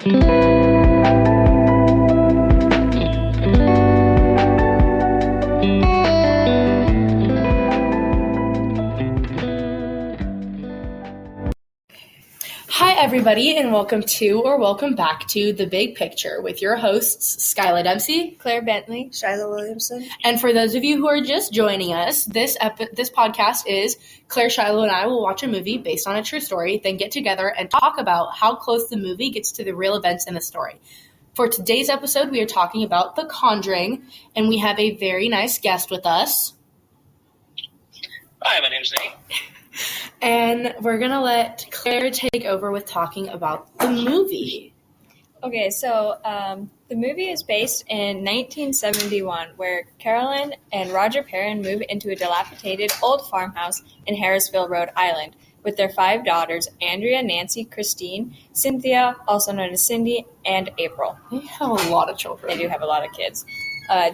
Hi, everybody, and welcome back to The Big Picture with your hosts, Skylar Dempsey, Claire Bentley, Shiloh Williamson. And for those of you who are just joining us, this podcast is Claire, Shiloh, and I will watch a movie based on a true story, then get together and talk about how close the movie gets to the real events in the story. For today's episode, we are talking about The Conjuring, and we have a very nice guest with us. Hi, my name's Nate. And we're going to let Claire take over with talking about the movie. Okay, so the movie is based in 1971, where Carolyn and Roger Parron move into a dilapidated old farmhouse in Harrisville, Rhode Island, with their 5 daughters, Andrea, Nancy, Christine, Cynthia, also known as Cindy, and April. They have a lot of children. They do have a lot of kids.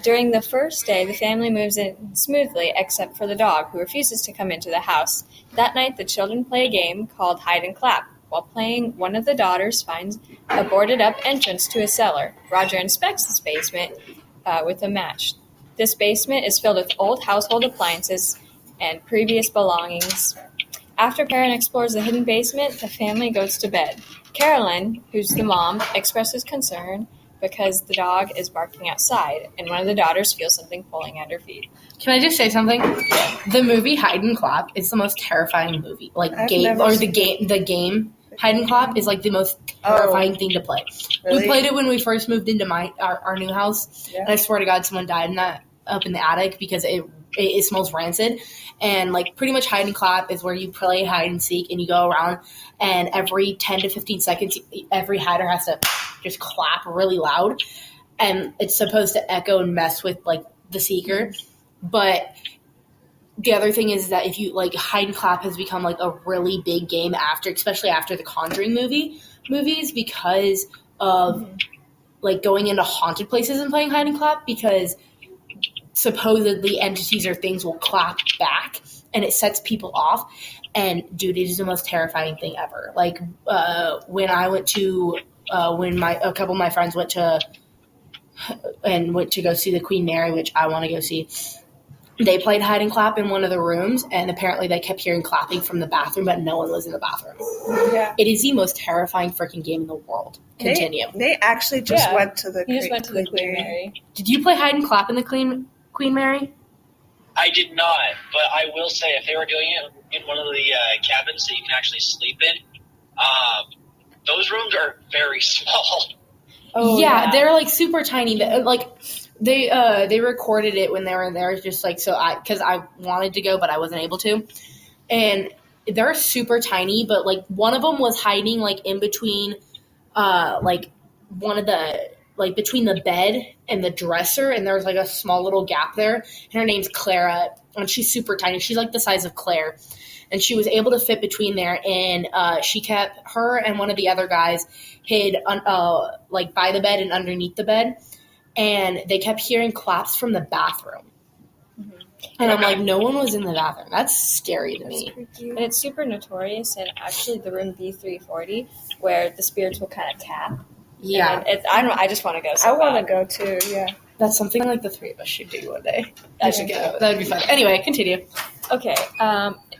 During the first day, the family moves in smoothly, except for the dog, who refuses to come into the house. That night, the children play a game called Hide and Clap. While playing, one of the daughters finds a boarded-up entrance to a cellar. Roger inspects this basement with a match. This basement is filled with old household appliances and previous belongings. After Parron explores the hidden basement, the family goes to bed. Carolyn, who's the mom, expresses concern because the dog is barking outside, and one of the daughters feels something pulling at her feet. Can I just say something? The movie Hide and Clap is the most terrifying movie. The game Hide and Clap is like the most terrifying thing to play. Really? We played it when we first moved into our new house, and I swear to God, someone died up in the attic because it smells rancid. And like pretty much Hide and Clap is where you play hide and seek, and you go around, and every 10 to 15 seconds, every hider has to just clap really loud, and it's supposed to echo and mess with like the seeker. But the other thing is that if you like, Hide and Clap has become like a really big game especially after the Conjuring movies, because of like going into haunted places and playing Hide and Clap, because supposedly entities or things will clap back and it sets people off. And dude, it is the most terrifying thing ever. Like when I went to a couple of my friends went to go see the Queen Mary, which I want to go see. They played Hide and Clap in one of the rooms, and apparently they kept hearing clapping from the bathroom, but no one was in the bathroom. Yeah. It is the most terrifying freaking game in the world. Continue. They actually just went to the Queen Mary. Did you play Hide and Clap in the Queen Mary? I did not, but I will say if they were doing it in one of the cabins that you can actually sleep in, those rooms are very small. Oh, yeah, they're like super tiny. Like they recorded it when they were there, just like because I wanted to go, but I wasn't able to. And they're super tiny, but like one of them was hiding like in between, like one of the like between the bed and the dresser, and there was like a small little gap there. And her name's Clara, and she's super tiny. She's like the size of Claire. And she was able to fit between there, and she kept her and one of the other guys hid like by the bed and underneath the bed, and they kept hearing claps from the bathroom. Mm-hmm. And I'm like, no one was in the bathroom. That's scary to me. And it's super notorious in actually the room B340, where the spirits will kind of tap. Yeah, I just want to go. I want to go too. Yeah, that's something like the three of us should do one day. I should go. That would be fun. Anyway, continue. Okay.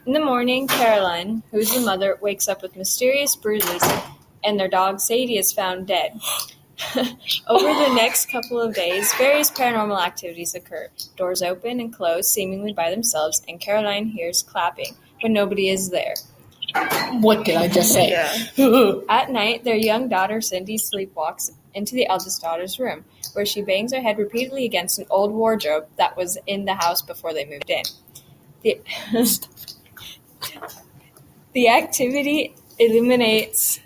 In the morning, Caroline, who's the mother, wakes up with mysterious bruises, and their dog Sadie is found dead. Over the next couple of days, various paranormal activities occur. Doors open and close, seemingly by themselves, and Caroline hears clapping, but nobody is there. What did I just say? At night, their young daughter Cindy sleepwalks into the eldest daughter's room, where she bangs her head repeatedly against an old wardrobe that was in the house before they moved in. The activity accumulates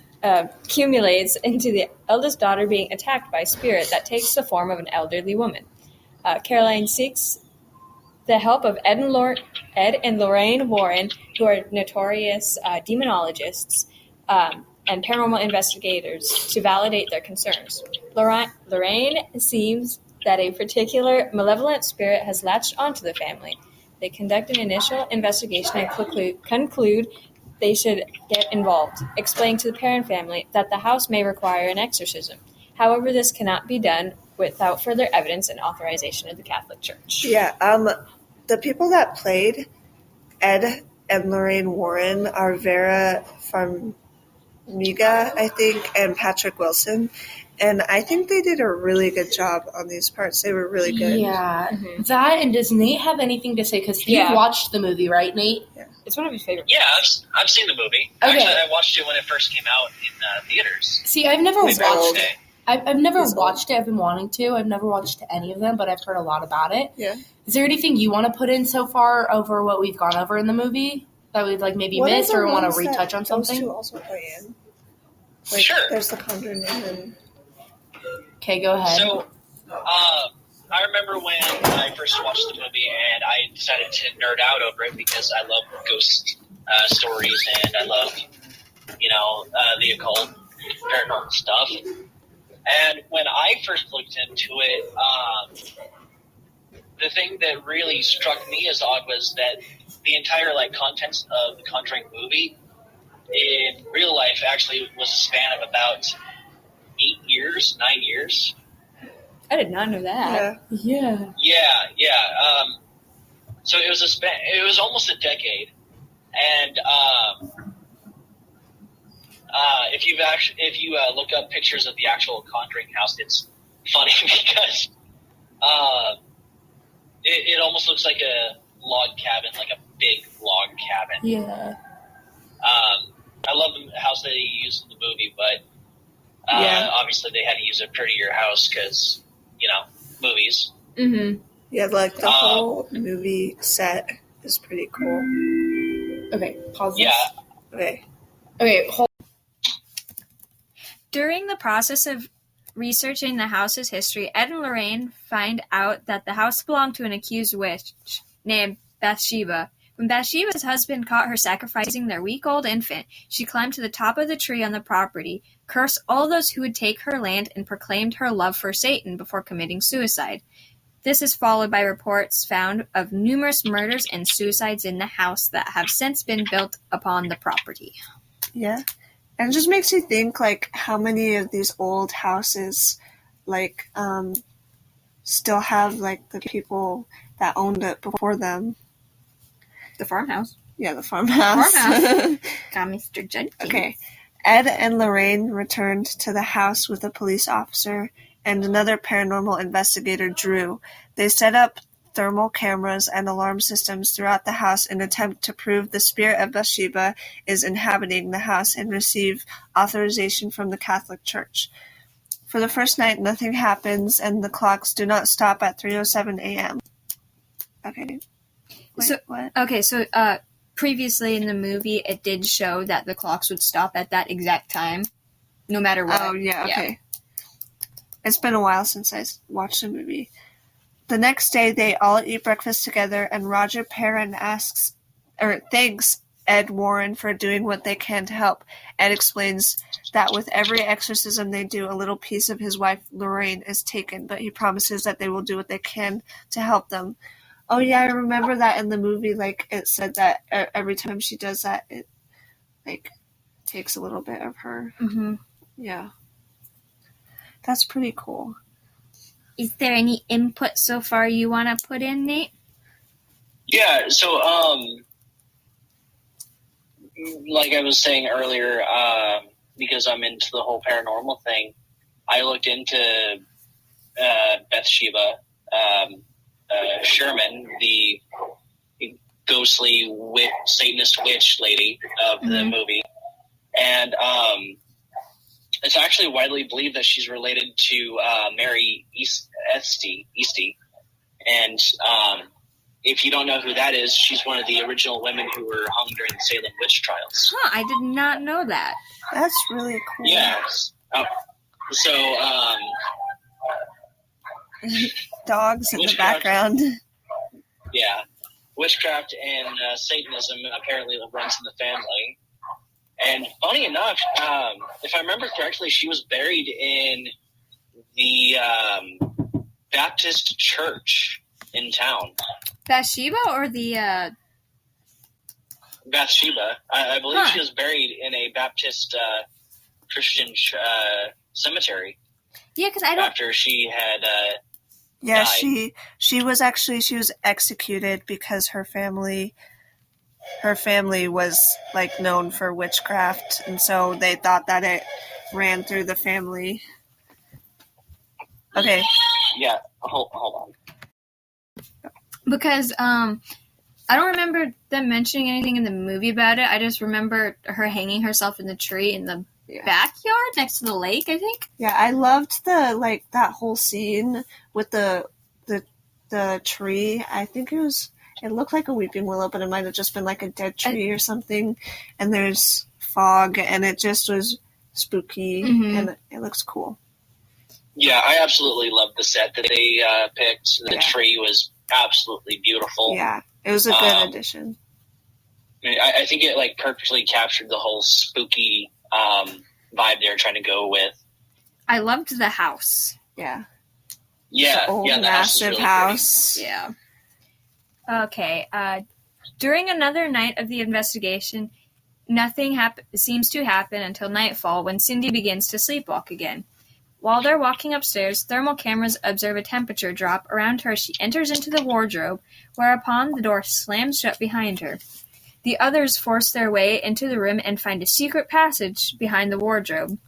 into the eldest daughter being attacked by a spirit that takes the form of an elderly woman. Caroline seeks the help of Ed and Lorraine Warren, who are notorious demonologists and paranormal investigators, to validate their concerns. Lorraine seems that a particular malevolent spirit has latched onto the family. They conduct an initial investigation and conclude they should get involved, explaining to the Parron family that the house may require an exorcism. However, this cannot be done without further evidence and authorization of the Catholic Church. Yeah, the people that played Ed and Lorraine Warren are Vera Farmiga, I think, and Patrick Wilson. And I think they did a really good job on these parts. They were really good. Yeah. That, and does Nate have anything to say? Because you've watched the movie, right, Nate? Yeah. It's one of his favorites. Yeah, I've seen the movie. Okay. Actually, I watched it when it first came out in theaters. See, I've never watched it. I've never watched it. I've been wanting to. I've never watched any of them, but I've heard a lot about it. Yeah. Is there anything you want to put in so far over what we've gone over in the movie that we've maybe missed or want to retouch on something? Those two also play in. Sure. There's the Conjuring and Okay, go ahead. So, I remember when I first watched the movie and I decided to nerd out over it because I love ghost stories and I love, the occult, paranormal stuff. And when I first looked into it, the thing that really struck me as odd was that the entire contents of the Conjuring movie in real life actually was a span of about 9 years. I did not know that. Yeah. Yeah. So it was it was almost a decade, and if you look up pictures of the actual Conjuring House, it's funny because it almost looks like a log cabin, like a big log cabin. Yeah. I love the house that they used in the movie, but obviously they had to use a prettier house because, movies. Mm-hmm. Yeah, the whole movie set is pretty cool. Okay, pause this. Yeah. Okay, hold. During the process of researching the house's history, Ed and Lorraine find out that the house belonged to an accused witch named Bathsheba. When Bathsheba's husband caught her sacrificing their week-old infant, she climbed to the top of the tree on the property, cursed all those who would take her land, and proclaimed her love for Satan before committing suicide. This is followed by reports found of numerous murders and suicides in the house that have since been built upon the property. Yeah. And it just makes you think, how many of these old houses, still have, the people that owned it before them. The farmhouse. Yeah, the farmhouse. Got Mr. Judge. Okay. Ed and Lorraine returned to the house with a police officer and another paranormal investigator, Drew. They set up thermal cameras and alarm systems throughout the house in an attempt to prove the spirit of Bathsheba is inhabiting the house and receive authorization from the Catholic Church. For the first night, nothing happens, and the clocks do not stop at 3:07 a.m. Okay. Wait, what? Okay, so previously in the movie, it did show that the clocks would stop at that exact time, no matter what. Oh, yeah, okay. It's been a while since I watched the movie. The next day, they all eat breakfast together, and Roger Parron thanks Ed Warren for doing what they can to help. Ed explains that with every exorcism they do, a little piece of his wife Lorraine is taken, but he promises that they will do what they can to help them. Oh yeah, I remember that in the movie, it said that every time she does that, it, takes a little bit of her. Mm-hmm. Yeah. That's pretty cool. Is there any input so far you want to put in, Nate? Yeah, so, like I was saying earlier, because I'm into the whole paranormal thing, I looked into Bathsheba Sherman, the ghostly Satanist witch lady of the movie. And it's actually widely believed that she's related to Mary Easty. And if you don't know who that is, she's one of the original women who were hung during the Salem witch trials. Huh, I did not know that. That's really cool. Yes. Dogs in the background. Yeah. Witchcraft and Satanism apparently runs in the family. And funny enough, if I remember correctly, she was buried in the Baptist church in town. Bathsheba or the Bathsheba. I believe she was buried in a Baptist Christian cemetery. Yeah, because I don't. After she had. Yeah, died. she was executed because her family was like known for witchcraft, and so they thought that it ran through the family. Okay. Yeah, hold on. Because I don't remember them mentioning anything in the movie about it. I just remember her hanging herself in the tree in the backyard next to the lake, I think. Yeah, I loved that whole scene with the tree. I think it looked like a weeping willow, but it might have just been like a dead tree or something. And there's fog, and it just was spooky, and it looks cool. Yeah, I absolutely loved the set that they picked. The tree was absolutely beautiful. Yeah, it was a good addition. I think it like perfectly captured the whole spooky vibe they were trying to go with. I loved the house. Yeah. Yeah, the old the massive house. Yeah. Okay. During another night of the investigation, nothing seems to happen until nightfall when Cindy begins to sleepwalk again. While they're walking upstairs, thermal cameras observe a temperature drop around her as she enters into the wardrobe, whereupon the door slams shut behind her. The others force their way into the room and find a secret passage behind the wardrobe.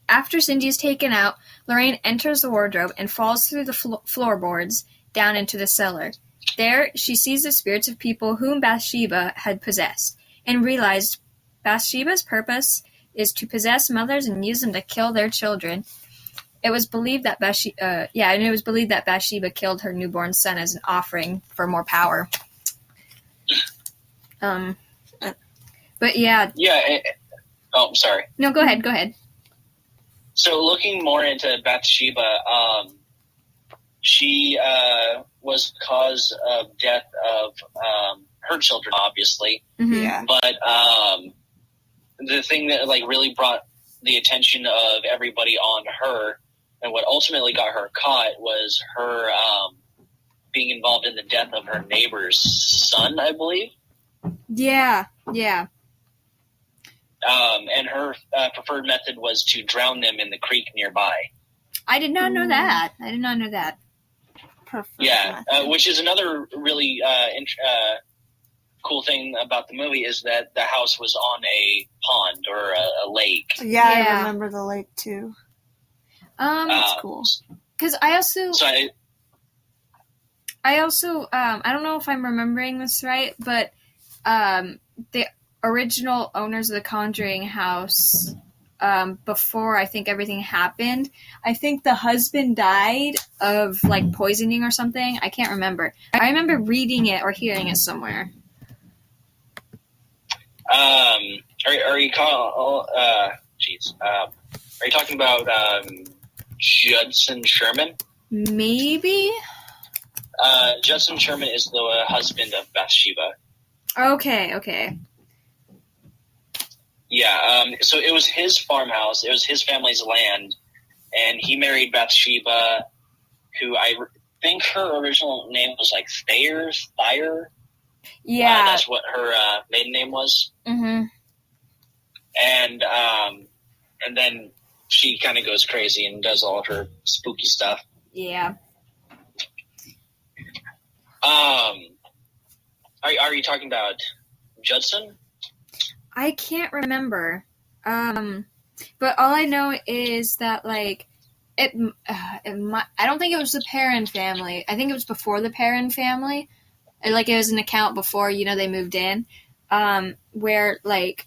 After Cindy is taken out, Lorraine enters the wardrobe and falls through the floorboards down into the cellar. There, she sees the spirits of people whom Bathsheba had possessed, and realized Bathsheba's purpose is to possess mothers and use them to kill their children. It was believed that Bathsheba killed her newborn son as an offering for more power. But yeah. Yeah. I'm sorry. No, go ahead. So looking more into Bathsheba, she was the cause of death of her children, obviously. Mm-hmm. Yeah. But the thing that like really brought the attention of everybody on her, and what ultimately got her caught, was her being involved in the death of her neighbor's son, I believe. Yeah. And her preferred method was to drown them in the creek nearby. I did not know that. Which is another really cool thing about the movie, is that the house was on a pond or a lake. Yeah, I remember the lake too. That's cool. Because I don't know if I'm remembering this right, but the original owners of the Conjuring House, before I think everything happened, I think the husband died of like poisoning or something. I can't remember. I remember reading it or hearing it somewhere. Are you are you talking about Judson Sherman? Maybe. Judson Sherman is the husband of Bathsheba. Okay. Yeah, so it was his farmhouse. It was his family's land, and he married Bathsheba, who I think her original name was like Thayer. Yeah. That's what her maiden name was. Mm-hmm. And then she kind of goes crazy and does all of her spooky stuff. Yeah. Are you talking about Judson? I can't remember. But all I know is that like I don't think it was the Parron family. I think it was before the Parron family. Like it was an account before, they moved in, where like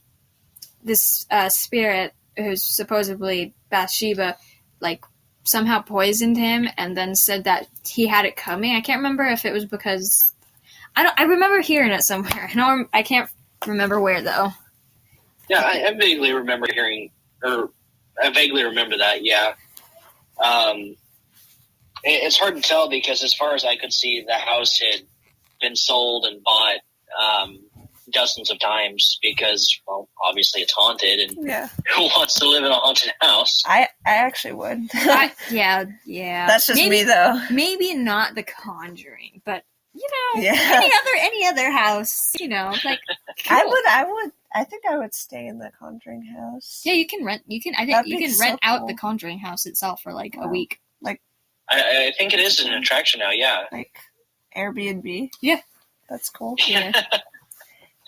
this spirit who's supposedly Bathsheba, like somehow poisoned him and then said that he had it coming. I can't remember if it was because I remember hearing it somewhere. I can't remember where though. Yeah, I vaguely remember that. Yeah. It's hard to tell because as far as I could see, the house had been sold and bought dozens of times because, well, obviously it's haunted, and who wants to live in a haunted house? I actually would. Yeah. That's just me, though. Maybe not The Conjuring, but any other house, like cool. I think I would stay in the Conjuring House. Yeah, you can rent. I think you can rent out the Conjuring House itself for like a week. Like, I think it is an attraction now. Yeah, like Airbnb. Yeah, that's cool. Yeah.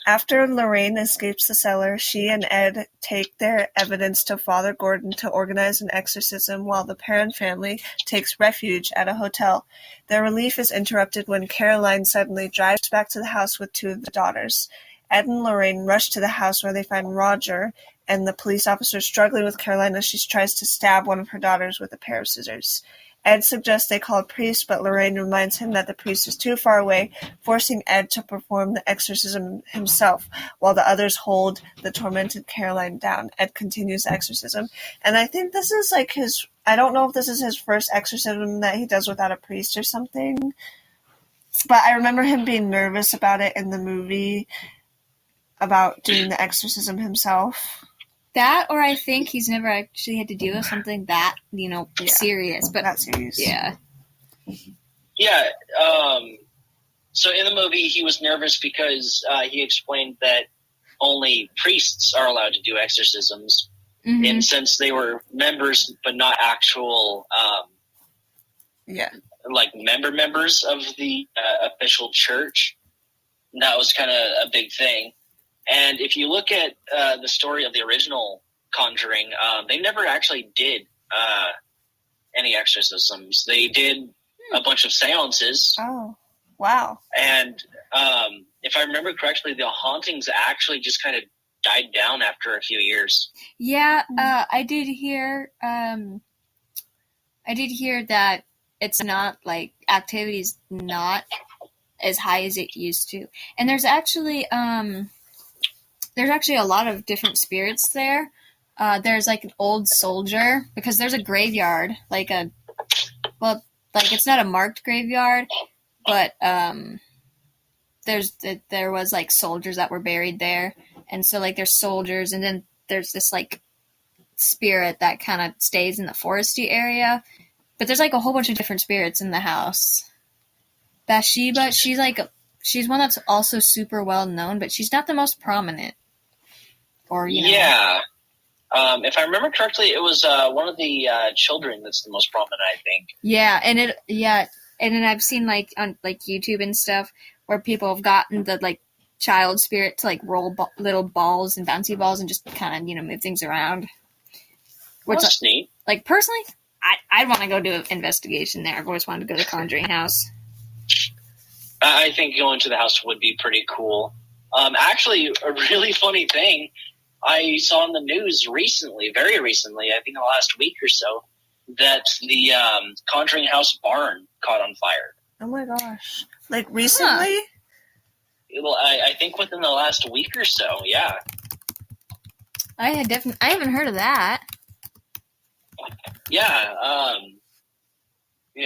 After Lorraine escapes the cellar, she and Ed take their evidence to Father Gordon to organize an exorcism while the Parron family takes refuge at a hotel. Their relief is interrupted when Caroline suddenly drives back to the house with two of the daughters. Ed and Lorraine rush to the house where they find Roger and the police officer struggling with Caroline as she tries to stab one of her daughters with a pair of scissors. Ed suggests they call a priest, but Lorraine reminds him that the priest is too far away, forcing Ed to perform the exorcism himself, while the others hold the tormented Caroline down. Ed continues the exorcism, and I think this is like I don't know if this is his first exorcism that he does without a priest or something, but I remember him being nervous about it in the movie, about doing the exorcism himself. That, or I think he's never actually had to deal with something that, serious. But not serious. Yeah. Yeah. So in the movie, he was nervous because he explained that only priests are allowed to do exorcisms. Mm-hmm. And since they were members, but not actual, like members of the official church, that was kind of a big thing. And if you look at the story of the original Conjuring, they never actually did any exorcisms. They did a bunch of seances. Oh, wow. And if I remember correctly, the hauntings actually just kind of died down after a few years. Yeah, I did hear that it's not, like, activity's not as high as it used to. And there's actually a lot of different spirits there. There's like an old soldier, because there's a graveyard, it's not a marked graveyard, but there was like soldiers that were buried there, and so like there's soldiers, and then there's this like spirit that kind of stays in the foresty area. But there's like a whole bunch of different spirits in the house. Bathsheba, she's one that's also super well known, but she's not the most prominent. Yeah. If I remember correctly, it was one of the children that's the most prominent, I think. Yeah, and then I've seen like on like YouTube and stuff where people have gotten the like child spirit to like roll little balls and bouncy balls and just kind of move things around. Which that's neat. Like personally, I'd want to go do an investigation there. I've always wanted to go to the Conjuring House. I think going to the house would be pretty cool. Actually, a really funny thing I saw in the news recently, very recently, I think in the last week or so, that the Conjuring House barn caught on fire. Oh my gosh. Like recently? Huh. Well, I think within the last week or so, yeah. I haven't heard of that. Yeah,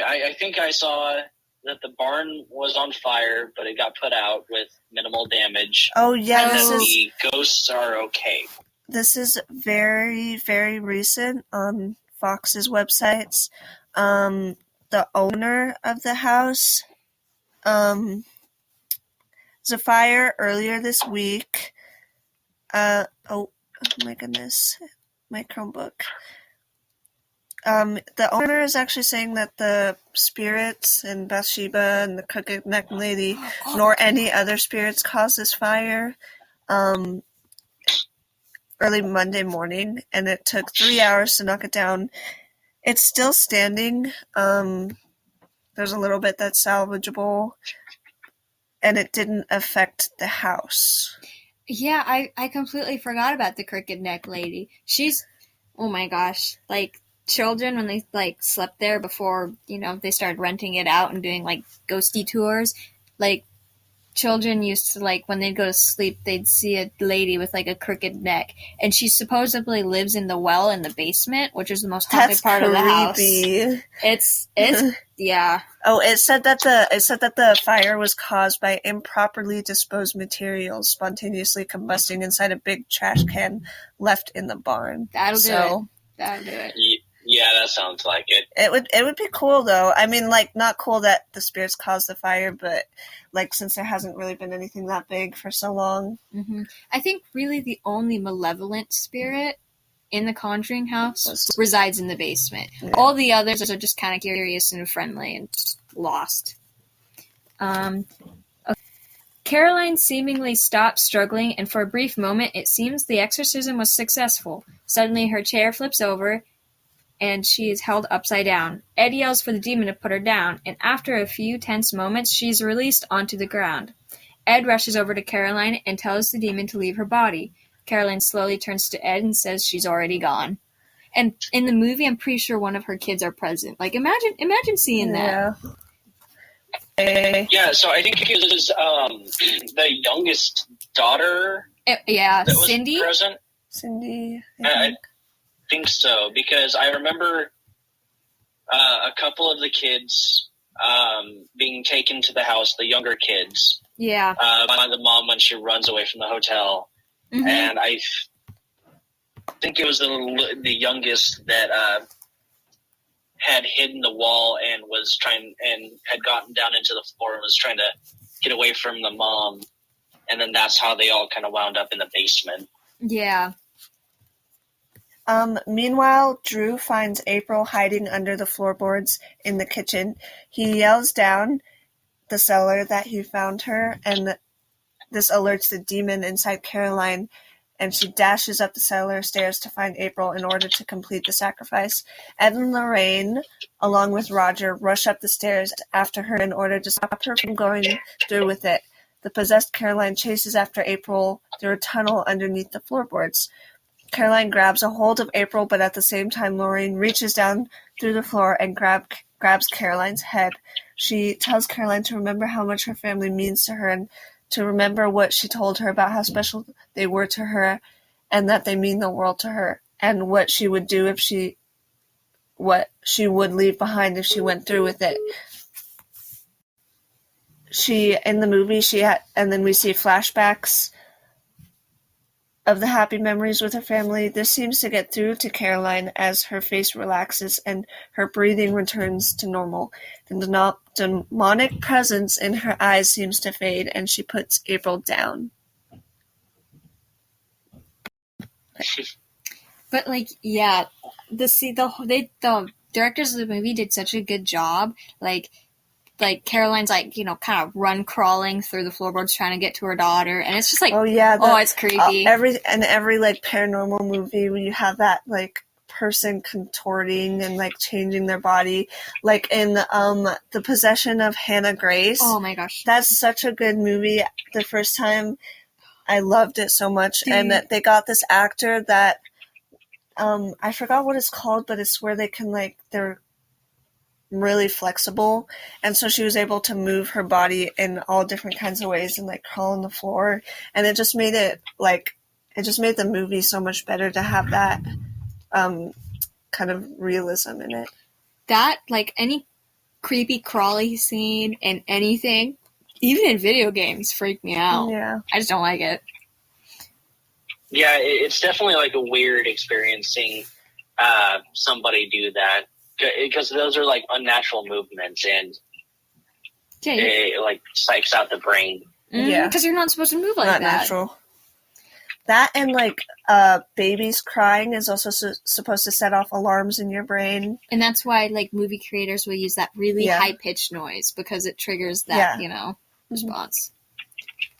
I think I saw that the barn was on fire, but it got put out with minimal damage. Oh, yeah. And that the ghosts are okay. This is very, very recent on Fox's websites. The owner of the house, there's a fire earlier this week. Oh my goodness, my Chromebook. The owner is actually saying that the spirits and Bathsheba and the crooked neck lady, nor any other spirits caused this fire, early Monday morning, and it took 3 hours to knock it down. It's still standing. There's a little bit that's salvageable, and it didn't affect the house. Yeah, I completely forgot about the crooked neck lady. She's, oh my gosh, like, children, when they like slept there before they started renting it out and doing like ghosty tours, like children used to, like, when they'd go to sleep, they'd see a lady with like a crooked neck, and she supposedly lives in the well in the basement, which is the most haunted part of the house. It's yeah. Oh, it said that the fire was caused by improperly disposed materials spontaneously combusting inside a big trash can left in the barn. That'll do it. Yeah, That sounds like it. It would be cool though. I mean, like, not cool that the spirits caused the fire, but like, since there hasn't really been anything that big for so long. Mm-hmm. I think really the only malevolent spirit in the Conjuring House resides in the basement. Yeah. All the others are just kind of curious and friendly and just lost. Caroline seemingly stops struggling, and for a brief moment it seems the exorcism was successful. Suddenly her chair flips over, and she is held upside down. Ed yells for the demon to put her down, and after a few tense moments, she's released onto the ground. Ed rushes over to Caroline and tells the demon to leave her body. Caroline slowly turns to Ed and says she's already gone. And in the movie, I'm pretty sure one of her kids are present. Like, imagine seeing that. Yeah, so I think it was the youngest daughter. Yeah, that was Cindy. Present. Cindy. I think so, because I remember a couple of the kids being taken to the house, the younger kids. Yeah. By the mom when she runs away from the hotel, and I think it was the youngest that had hidden the wall and was trying and had gotten down into the floor and was trying to get away from the mom, and then that's how they all kind of wound up in the basement. Yeah. Meanwhile, Drew finds April hiding under the floorboards in the kitchen. He yells down the cellar that he found her, and this alerts the demon inside Caroline, and she dashes up the cellar stairs to find April in order to complete the sacrifice. Ed and Lorraine, along with Roger, rush up the stairs after her in order to stop her from going through with it. The possessed Caroline chases after April through a tunnel underneath the floorboards. Caroline grabs a hold of April, but at the same time, Lorraine reaches down through the floor and grabs Caroline's head. She tells Caroline to remember how much her family means to her and to remember what she told her about how special they were to her and that they mean the world to her, and what she would do what she would leave behind if she went through with it. In the movie, and then we see flashbacks of the happy memories with her family. This seems to get through to Caroline as her face relaxes and her breathing returns to normal. The demonic presence in her eyes seems to fade, and she puts April down. But the directors of the movie did such a good job. Like Caroline's kind of run crawling through the floorboards trying to get to her daughter, and it's just it's creepy. Every paranormal movie where you have that person contorting and changing their body, like in The Possession of Hannah Grace. Oh my gosh, that's such a good movie. The first time I loved it so much, and that they got this actor that I forgot what it's called, but it's where they can they're really flexible, and so she was able to move her body in all different kinds of ways and crawl on the floor, and it just made it made the movie so much better to have that kind of realism in it. That any creepy crawly scene in anything, even in video games, freak me out. Yeah, I just don't like it. Yeah, it's definitely a weird experience seeing somebody do that. Because those are unnatural movements, and it psychs out the brain. Yeah, because you're not supposed to move like not that. Natural. That and babies crying is also supposed to set off alarms in your brain, and that's why movie creators will use that really high pitched noise because it triggers that response.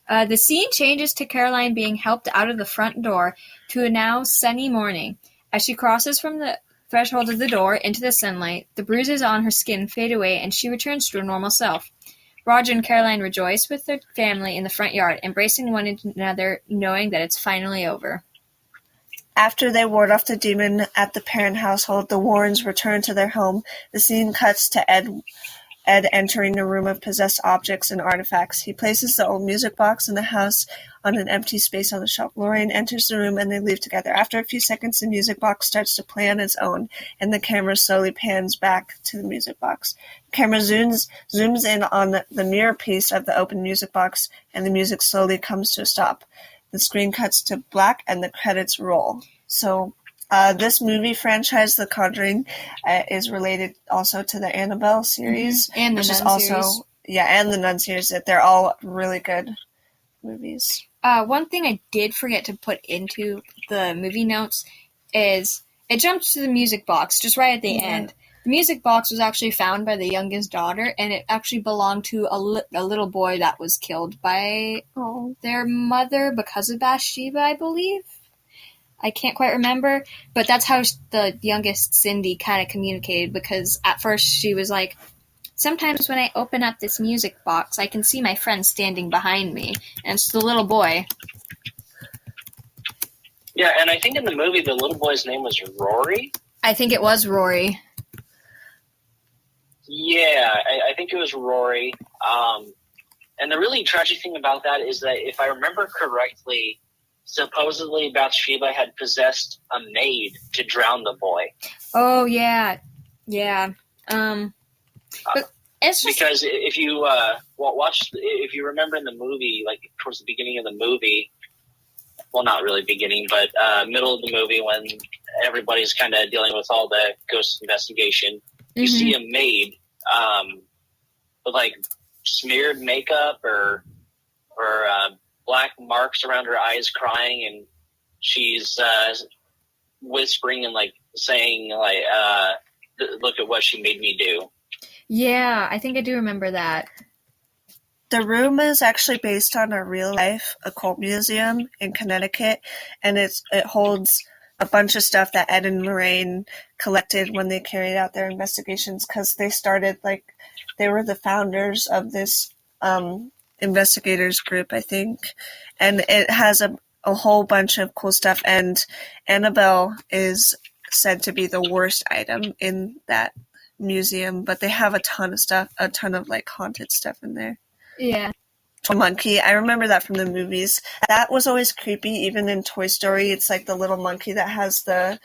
The scene changes to Caroline being helped out of the front door to a now sunny morning. As she crosses from the threshold of the door into the sunlight, the bruises on her skin fade away and she returns to her normal self. Roger and Caroline rejoice with their family in the front yard, embracing one another, knowing that it's finally over. After they ward off the demon at the Parron household, the Warrens return to their home. The scene cuts to Ed entering a room of possessed objects and artifacts. He places the old music box in the house on an empty space on the shelf. Lorraine enters the room and they leave together. After a few seconds, the music box starts to play on its own, and the camera slowly pans back to the music box. The camera zooms in on the mirror piece of the open music box, and the music slowly comes to a stop. The screen cuts to black and the credits roll. So This movie franchise, The Conjuring, is related also to the Annabelle series. Mm-hmm. And the Nun series. Yeah, and the Nun series. That they're all really good movies. One thing I did forget to put into the movie notes is it jumped to the music box just right at the end. The music box was actually found by the youngest daughter, and it actually belonged to a little boy that was killed by their mother because of Bathsheba, I believe. I can't quite remember, but that's how the youngest Cindy kind of communicated, because at first she was like, sometimes when I open up this music box, I can see my friend standing behind me, and it's the little boy. Yeah, and I think in the movie the little boy's name was Rory. I think it was Rory. Yeah, I think it was Rory. And the really tragic thing about that is that if I remember correctly, supposedly Bathsheba had possessed a maid to drown the boy. Oh, yeah. Yeah. But it's just... Because if you if you remember in the movie, like towards the beginning of the movie, well, not really beginning, but middle of the movie when everybody's kind of dealing with all the ghost investigation, you see a maid with like smeared makeup or black marks around her eyes, crying, and she's whispering and like saying like, "Look at what she made me do." Yeah, I think I do remember that. The room is actually based on a real-life occult museum in Connecticut, and it holds a bunch of stuff that Ed and Lorraine collected when they carried out their investigations, because they started, like, they were the founders of this investigators group, I think, and it has a whole bunch of cool stuff, and Annabelle is said to be the worst item in that museum, but they have a ton of like haunted stuff in there. Yeah. Toy monkey, I remember that from the movies. That was always creepy, even in Toy Story. It's like the little monkey that has the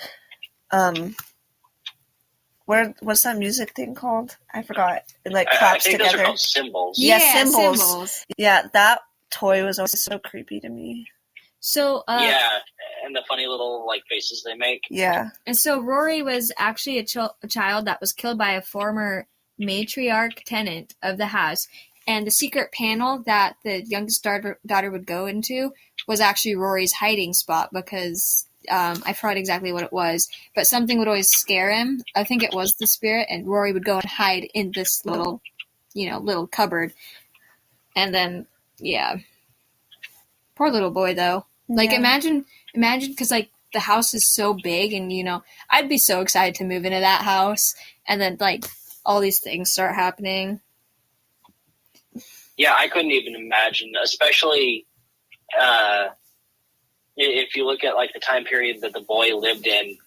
what's that music thing called? I forgot. It like claps I think together. Those are called cymbals. Yeah, cymbals. Yeah, that toy was always so creepy to me. So yeah, and the funny little like faces they make. Yeah. And so Rory was actually a child that was killed by a former matriarch tenant of the house, and the secret panel that the youngest daughter would go into was actually Rory's hiding spot, because I forgot exactly what it was, but something would always scare him. I think it was the spirit, and Rory would go and hide in this little cupboard. And then, yeah. Poor little boy, though. Like, imagine, because, like, the house is so big, and, I'd be so excited to move into that house, and then, like, all these things start happening. Yeah, I couldn't even imagine, especially if you look at, like, the time period that the boy lived in.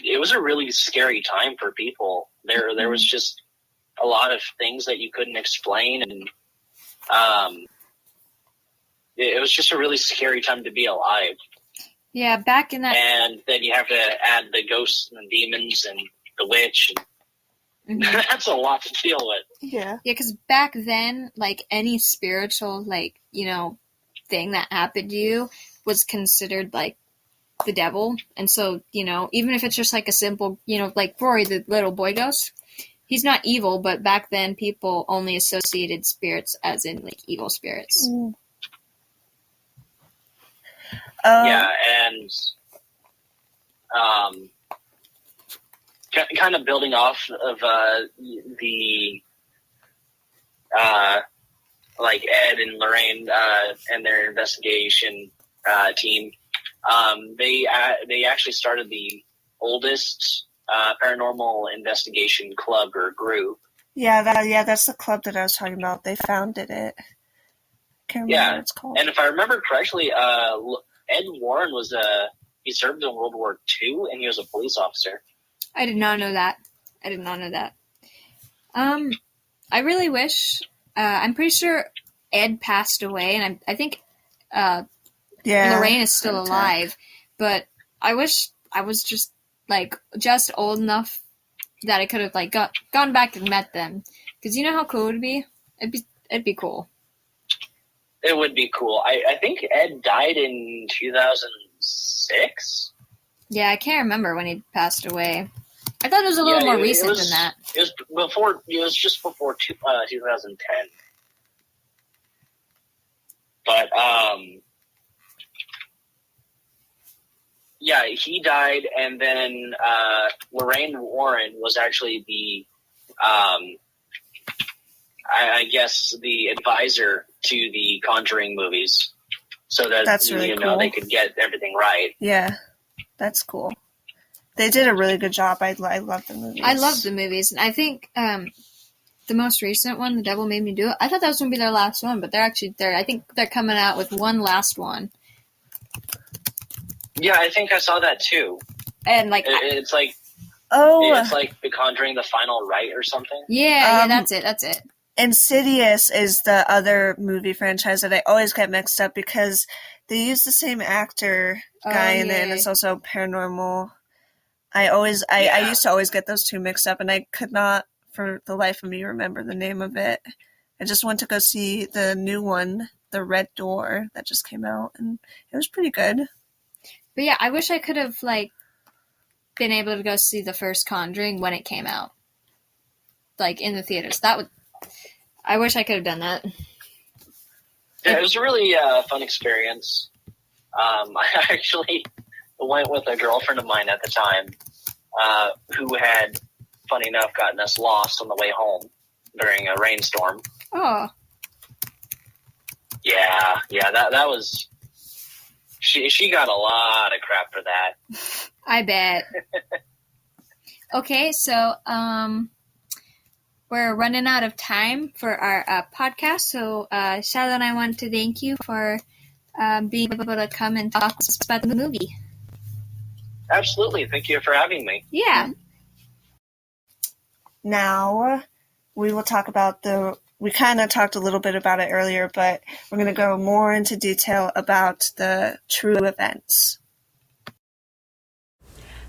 It was a really scary time for people. There was just a lot of things that you couldn't explain, and it was just a really scary time to be alive. Yeah, back in that... And then you have to add the ghosts and the demons and the witch. And that's a lot to deal with. Yeah. Yeah, because back then, like, any spiritual, like, thing that happened to you was considered, like, the devil. And so, even if it's just, like, a simple, like Rory, the little boy ghost, he's not evil, but back then people only associated spirits as in, like, evil spirits. Yeah, and kind of building off of the like Ed and Lorraine and their investigation team, they actually started the oldest paranormal investigation club or group. Yeah, that's the club that I was talking about. They founded it. Can't remember what it's called. And if I remember correctly, Ed Warren he served in World War II, and he was a police officer. I did not know that. I really wish. I'm pretty sure Ed passed away, and I think Lorraine is still alive. But I wish I was just old enough that I could have gone back and met them, because you know how cool it would be. It'd be cool. It would be cool. I think Ed died in 2006. Yeah, I can't remember when he passed away. I thought it was a little more recent than that. It was before. It was just before 2010. But yeah, he died, and then Lorraine Warren was actually the, I guess, the advisor to the Conjuring movies, so that That's really cool. they could get everything right. Yeah, that's cool. They did a really good job. I love the movies. I love the movies, and I think the most recent one, The Devil Made Me Do It, I thought that was going to be their last one, but I think they're coming out with one last one. Yeah, I think I saw that too. And it's like The Conjuring: The Final Rite or something. Yeah, that's it. Insidious is the other movie franchise that I always get mixed up because they use the same actor guy in it, and it's also paranormal. I used to always get those two mixed up, and I could not, for the life of me, remember the name of it. I just went to go see the new one, The Red Door, that just came out, and it was pretty good. But yeah, I wish I could have been able to go see the first Conjuring when it came out, in the theaters. I wish I could have done that. Yeah, it was a really fun experience. I actually went with a girlfriend of mine at the time, who had, funny enough, gotten us lost on the way home during a rainstorm. Oh. Yeah, that was... She got a lot of crap for that. I bet. Okay, so we're running out of time for our podcast, so Charlotte and I want to thank you for being able to come and talk to us about the movie. Absolutely. Thank you for having me. Yeah. Now, we will talk about we kind of talked a little bit about it earlier, but we're going to go more into detail about the true events.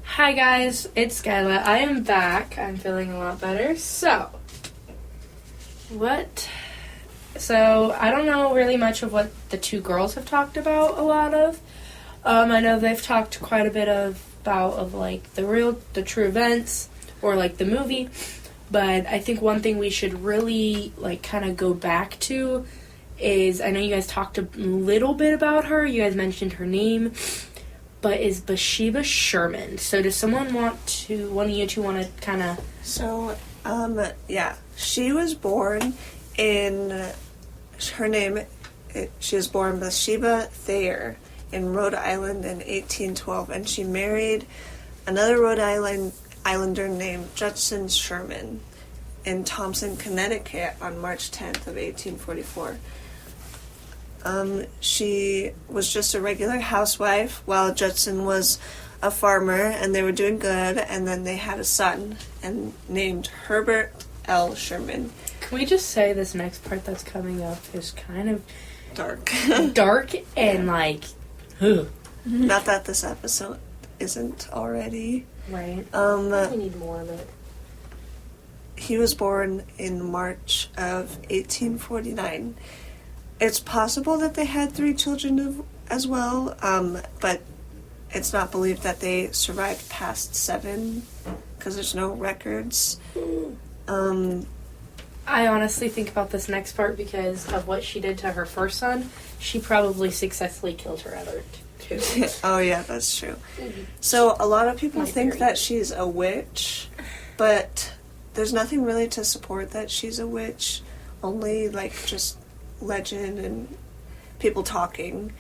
Hi guys, it's Skyla. I am back. I'm feeling a lot better. So I don't know really much of what the two girls have talked about a lot of. I know they've talked quite a bit about the true events or the movie, but I think one thing we should really kind of go back to is, I know you guys talked a little bit about her. You guys mentioned her name, but is Bathsheba Sherman. So does one of you two want to kind of... So, she was born in, she was born Bathsheba Thayer in Rhode Island in 1812, and she married another Rhode Islander named Judson Sherman in Thompson, Connecticut on March 10th of 1844. She was just a regular housewife while Judson was a farmer, and they were doing good, and then they had a son and named Herbert L. Sherman. Can we just say this next part that's coming up is kind of dark and Not that this episode isn't already. Right. We need more of it. He was born in March of 1849. It's possible that they had 3 children as well, but it's not believed that they survived past 7 because there's no records. I honestly think about this next part because of what she did to her first son. She probably successfully killed her other 2. Oh yeah, that's true. So a lot of people think that she's a witch, but there's nothing really to support that she's a witch. Only just legend and people talking.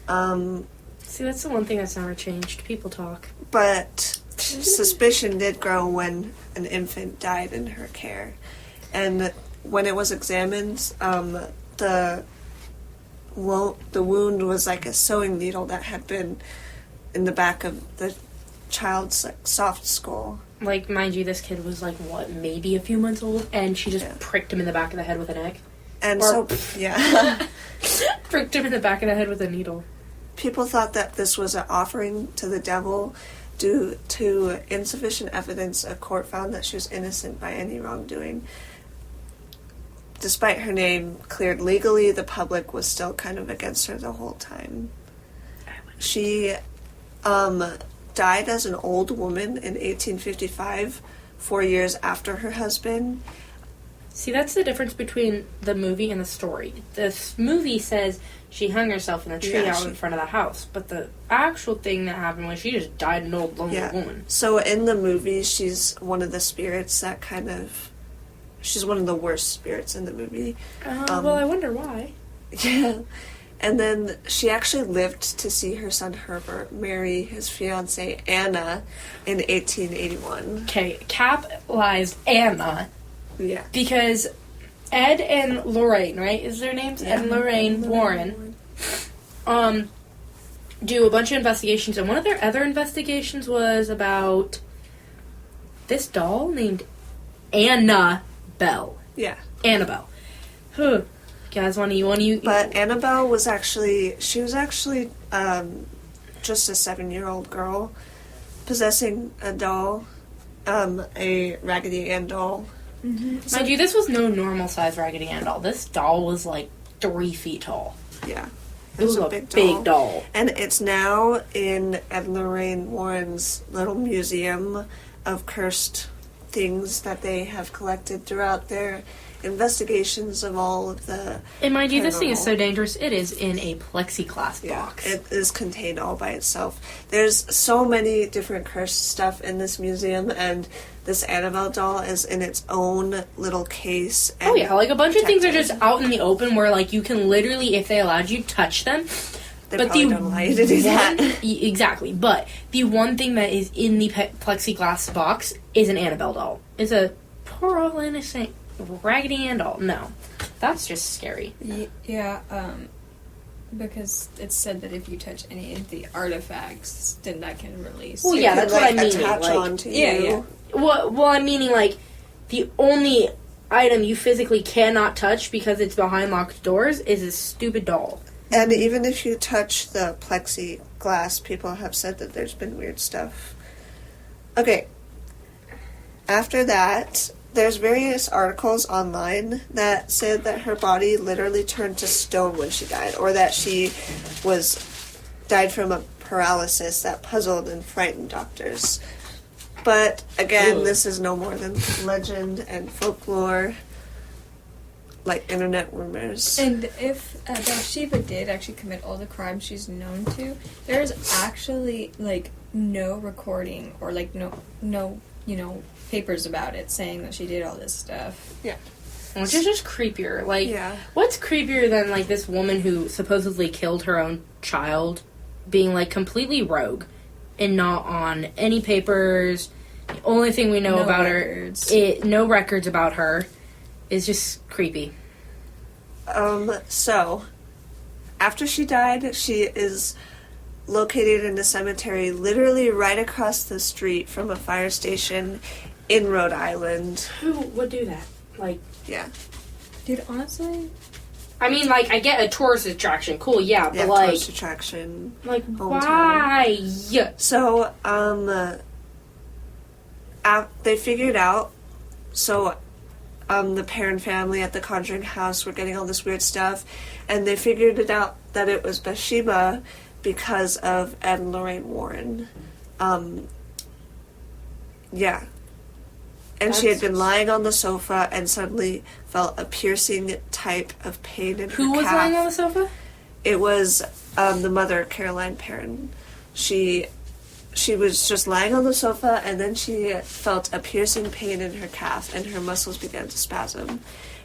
See, that's the one thing that's never changed. People talk. But suspicion did grow when an infant died in her care. And when it was examined, the wound was like a sewing needle that had been in the back of the child's soft skull. Mind you, this kid was maybe a few months old, and she just pricked him in the back of the head with an egg. And pricked him in the back of the head with a needle. People thought that this was an offering to the devil. Due to insufficient evidence, a court found that she was innocent by any wrongdoing. Despite her name cleared legally, the public was still kind of against her the whole time. She died as an old woman in 1855, 4 years after her husband. See, that's the difference between the movie and the story. This movie says she hung herself in a tree out in front of the house, but the actual thing that happened was she just died an old, lonely woman. So in the movie, she's one of the spirits that she's one of the worst spirits in the movie. Well, I wonder why. Yeah. And then she actually lived to see her son Herbert marry his fiancée Anna in 1881. Okay, capitalized Anna. Yeah. Because Ed and Lorraine, right? Is their names? Yeah. Ed and Lorraine Warren. Do a bunch of investigations, and one of their other investigations was about this doll named Annabelle. Yeah. Annabelle. Huh. Guys, want you? But Annabelle was actually just a 7-year-old girl possessing a doll, a Raggedy Ann doll. Mm-hmm. Mind you, this was no normal size Raggedy Ann doll. This doll was like 3 feet tall. Yeah. It was a big doll. And it's now in Ed and Lorraine Warren's little museum of cursed things that they have collected throughout their investigations of all of the... And mind you, this thing is so dangerous, it is in a plexiglass box. It is contained all by itself. There's so many different cursed stuff in this museum, and this Annabelle doll is in its own little case. And like a bunch of things are just out in the open where, like, you can literally, if they allowed you, touch them. They probably don't allow you to do that. Exactly. But the one thing that is in the plexiglass box is an Annabelle doll. It's a poor old innocent Raggedy Ann doll. No. That's just scary. Yeah, because it's said that if you touch any of the artifacts, then that can release. Well, yeah, that's what I mean. Attach onto you. Yeah. Well, I'm meaning, like, the only item you physically cannot touch because it's behind locked doors is a stupid doll. And even if you touch the plexiglass, people have said that there's been weird stuff. Okay. After that, there's various articles online that said that her body literally turned to stone when she died, or that she died from a paralysis that puzzled and frightened doctors. But again, this is no more than legend and folklore, like internet rumors. And if Bathsheba did actually commit all the crimes she's known to, there's actually like no recording or like no papers about it saying that she did all this stuff. Yeah. Which is just creepier. Like, what's creepier than, like, this woman who supposedly killed her own child being, like, completely rogue and not on any papers? The only thing we know about her, no records about her, is just creepy. So, after she died, she is located in a cemetery literally right across the street from a fire station in Rhode Island. Who would do that? Like, yeah. Dude, honestly, I mean, like, I get a tourist attraction. Cool, yeah, but, like... tourist attraction. Like, why? So, they figured out... So, the Parron family at the Conjuring House were getting all this weird stuff, and they figured it out that it was Bathsheba because of Ed and Lorraine Warren. Yeah. And she had been lying on the sofa and suddenly felt a piercing type of pain in her calf. Who was lying on the sofa? It was the mother, Caroline Parron. She was just lying on the sofa, and then she felt a piercing pain in her calf, and her muscles began to spasm.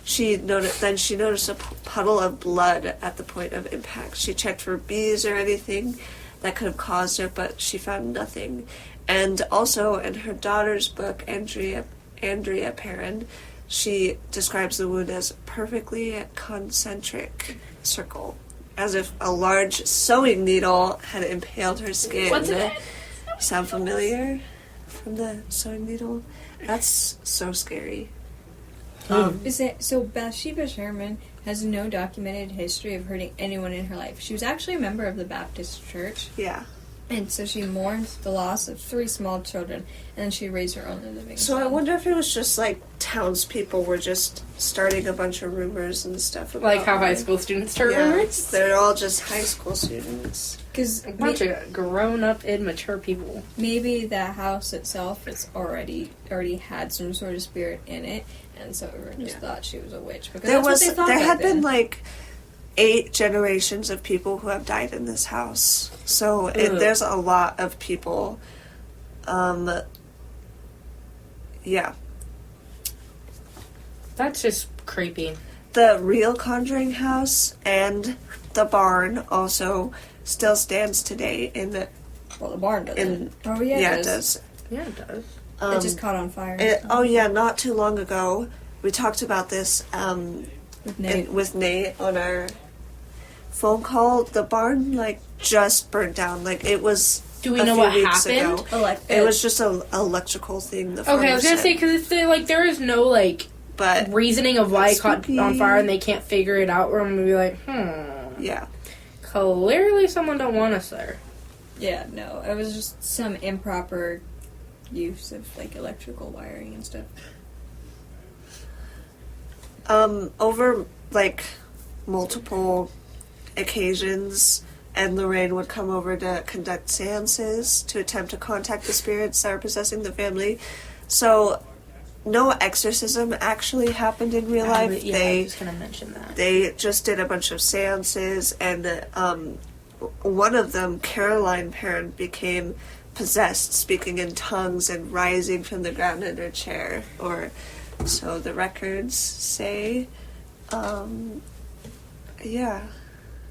She noticed a puddle of blood at the point of impact. She checked for bees or anything that could have caused it, but she found nothing. And also, in her daughter's book, Andrea Parron, she describes the wound as perfectly concentric circle, as if a large sewing needle had impaled her skin. What's it? Sound familiar from the sewing needle? That's so scary. So Bathsheba Sherman has no documented history of hurting anyone in her life. She was actually a member of the Baptist Church. Yeah. And so she mourned the loss of 3 small children, and then she raised her only living So son. I wonder if it was just like townspeople were just starting a bunch of rumors and stuff about Like how high school students start rumors? They're all just high school students. Because A bunch of grown-up, immature people. maybe the house itself is already had some sort of spirit in it, and so everyone just thought she was a witch. Because There had been like 8 generations of people who have died in this house. So there's a lot of people. Yeah. That's just creepy. The real Conjuring House and the barn also still stands today in the... Well, the barn doesn't. It does. Yeah, it does. It just caught on fire. Not too long ago, we talked about this with Nate on our phone call. The barn, just burnt down. It was Do we know what happened? It was just an electrical thing. Okay, I was going to say, because if there is no, but reasoning of why it caught on fire and they can't figure it out, we're going to be like, Yeah. Clearly someone don't want us there. Yeah, no. It was just some improper use of, electrical wiring and stuff. Over, multiple occasions, Ed and Lorraine would come over to conduct seances to attempt to contact the spirits that are possessing the family. So, no exorcism actually happened in real life. I was going to mention that. They just did a bunch of seances, and one of them, Caroline Parron, became possessed, speaking in tongues and rising from the ground in her chair, or so the records say. Yeah.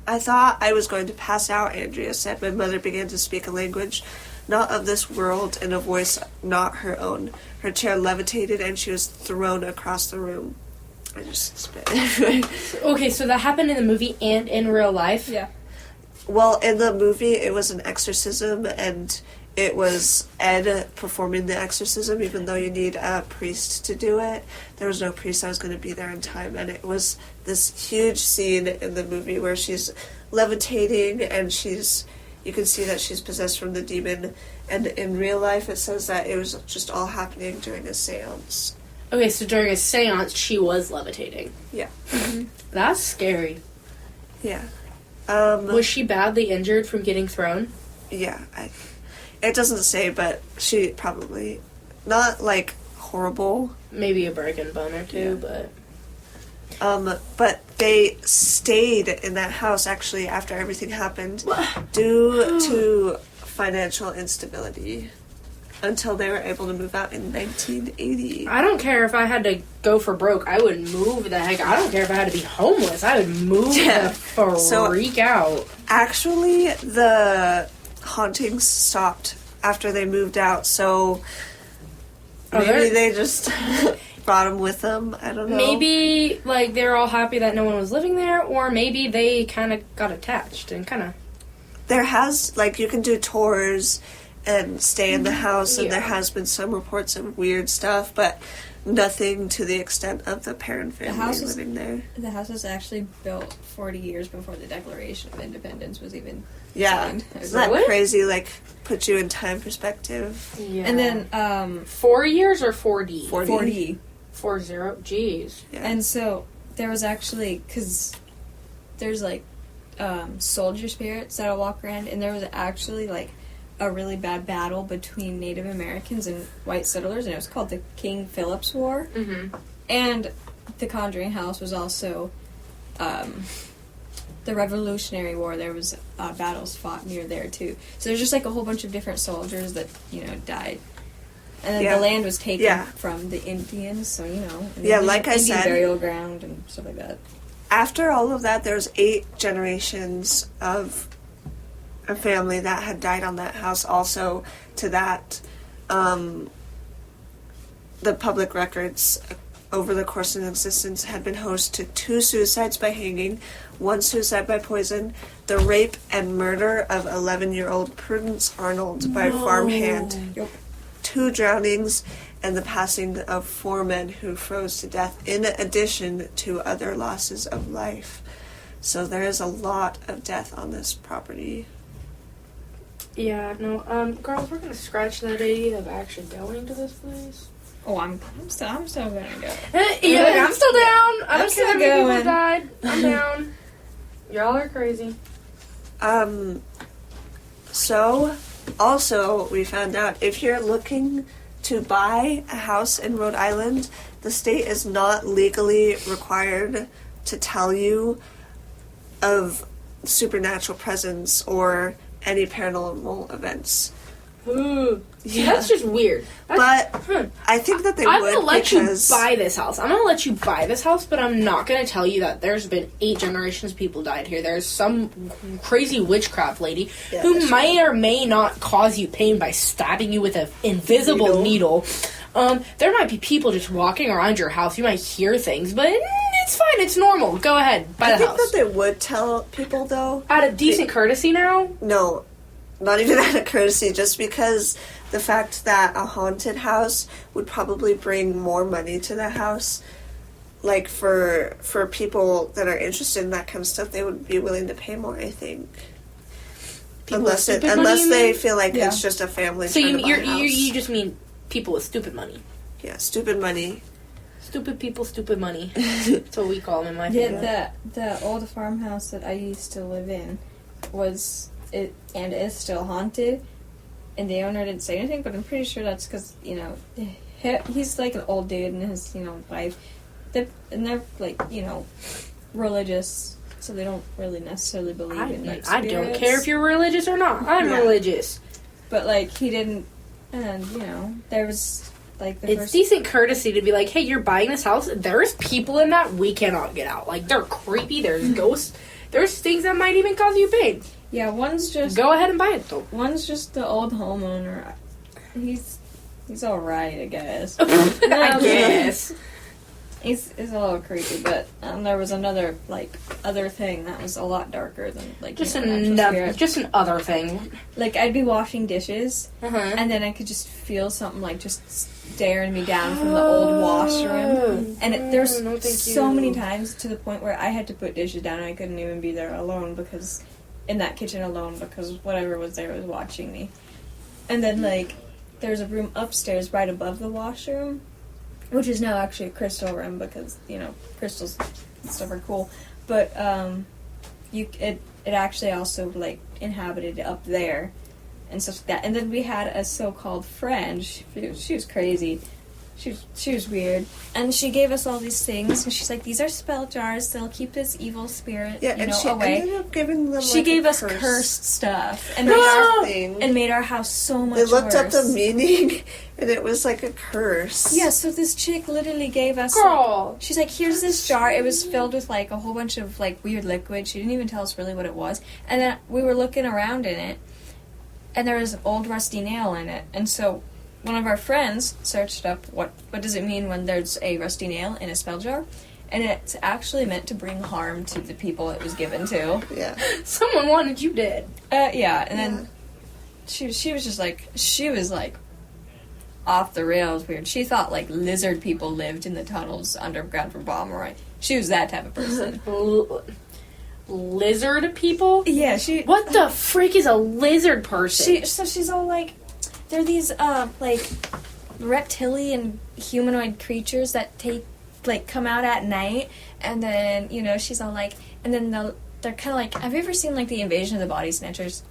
I thought I was going to pass out, Andrea said. My mother began to speak a language not of this world, in a voice not her own. Her chair levitated, and she was thrown across the room. I just spit. Okay, so that happened in the movie and in real life? Yeah. Well, in the movie, it was an exorcism, and it was Ed performing the exorcism, even though you need a priest to do it. There was no priest that was going to be there in time, and it was this huge scene in the movie where she's levitating, and you can see that she's possessed from the demon, and in real life it says that it was just all happening during a seance. Okay, so during a seance, she was levitating. Yeah. Mm-hmm. That's scary. Yeah. Was she badly injured from getting thrown? Yeah. It doesn't say, but she probably... Not, horrible. Maybe a broken bone or two, Yeah. but... But they stayed in that house, actually, after everything happened, due to financial instability, until they were able to move out in 1980. I don't care if I had to go for broke. I would move the heck. I don't care if I had to be homeless. I would move the freak out. Actually, the hauntings stopped after they moved out, so maybe they just brought them with them. I don't know. Maybe, they're all happy that no one was living there, or maybe they kind of got attached and kind of... There has, you can do tours and stay in the house, and there has been some reports of weird stuff, but nothing to the extent of the Parron family living there. The house was actually built 40 years before the Declaration of Independence was even signed. Isn't that crazy? Put you in time perspective. Yeah. And then, 4 years or 40? 40. 40. Jeez. Yeah. And so, there was actually, because there's, soldier spirits that'll walk around, and there was actually, a really bad battle between Native Americans and white settlers, and it was called the King Philip's War. Mm-hmm. And the Conjuring House was also the Revolutionary War. There was battles fought near there too. So there's just a whole bunch of different soldiers that died, and then the land was taken from the Indians. So I said, burial ground and stuff like that. After all of that, there's 8 generations of a family that had died on that house. Also, to that, the public records over the course of existence had been host to 2 suicides by hanging, 1 suicide by poison, the rape and murder of 11-year-old Prudence Arnold by farmhand, 2 drownings, and the passing of 4 men who froze to death, in addition to other losses of life. So there is a lot of death on this property. Yeah, no, girls, we're gonna scratch that idea of actually going to this place. Oh, I'm still gonna go. Yeah, I'm still down. I don't care how many people going. died. I'm down. Y'all are crazy. So, also, we found out if you're looking to buy a house in Rhode Island, the state is not legally required to tell you of supernatural presence or any paranormal events. Ooh. See, Yeah. that's just weird. But I think that they I'm would gonna let because you buy this house. I'm gonna let you buy this house, but I'm not gonna tell you that there's been 8 generations of people died here. There's some crazy witchcraft lady who may or may not cause you pain by stabbing you with an invisible needle. There might be people just walking around your house. You might hear things, but it's fine. It's normal. Go ahead, buy the house. I think that they would tell people though. Out of decent courtesy now? No, not even out of courtesy, just because the fact that a haunted house would probably bring more money to the house. Like, for people that are interested in that kind of stuff, they would be willing to pay more, I think. Unless they feel like it's just a family. So you just mean people with stupid money. Yeah, stupid money. Stupid people, stupid money. That's what we call them in my family. Yeah, the old farmhouse that I used to live in was and is still haunted, and the owner didn't say anything, but I'm pretty sure that's because, you know, he's like an old dude and his, you know, wife, they're like, you know, religious, so they don't really necessarily believe in, like, spirits. I don't care if you're religious or not. I'm religious. But, like, he didn't, and, you know, there was, like, it's decent courtesy to be like, hey, you're buying this house, there's people in that we cannot get out. Like, they're creepy, there's ghosts, there's things that might even cause you pain. Yeah, one's just... Go ahead and buy it, though. One's just the old homeowner. He's alright, I guess. I guess. He's a little creepy, but there was another, like, other thing that was a lot darker than, like, just just an other thing. Like, I'd be washing dishes, and then I could just feel something, like, just staring me down from the old washroom. And there's so many times to the point where I had to put dishes down and I couldn't even be there alone in that kitchen alone because whatever was there was watching me. And then, like, there's a room upstairs right above the washroom, which is now actually a crystal room because, you know, crystals and stuff are cool. But it actually also, like, inhabited up there and stuff like that. And then we had a so-called friend. She was crazy. She was weird. And she gave us all these things, and she's like, these are spell jars, they'll keep this evil spirit, she away. Ended up giving them, she gave us cursed stuff. And made our house so much worse. They looked up the meaning, and it was like a curse. Yeah, so this chick literally gave us... Girl! She's like, here's this jar. It was filled with, like, a whole bunch of, like, weird liquid. She didn't even tell us really what it was. And then we were looking around in it, and there was an old rusty nail in it. And so... one of our friends searched up what does it mean when there's a rusty nail in a spell jar, and it's actually meant to bring harm to the people it was given to. Yeah. Someone wanted you dead. Yeah, and then she was just like, she was like off the rails weird. She thought like lizard people lived in the tunnels underground from Pomeroy. She was that type of person. Lizard people? Yeah, What the freak is a lizard person? She's all like, they're these, like, reptilian humanoid creatures that come out at night, and then, you know, she's all like, and then they're kind of like, have you ever seen, like, the Invasion of the Body Snatchers?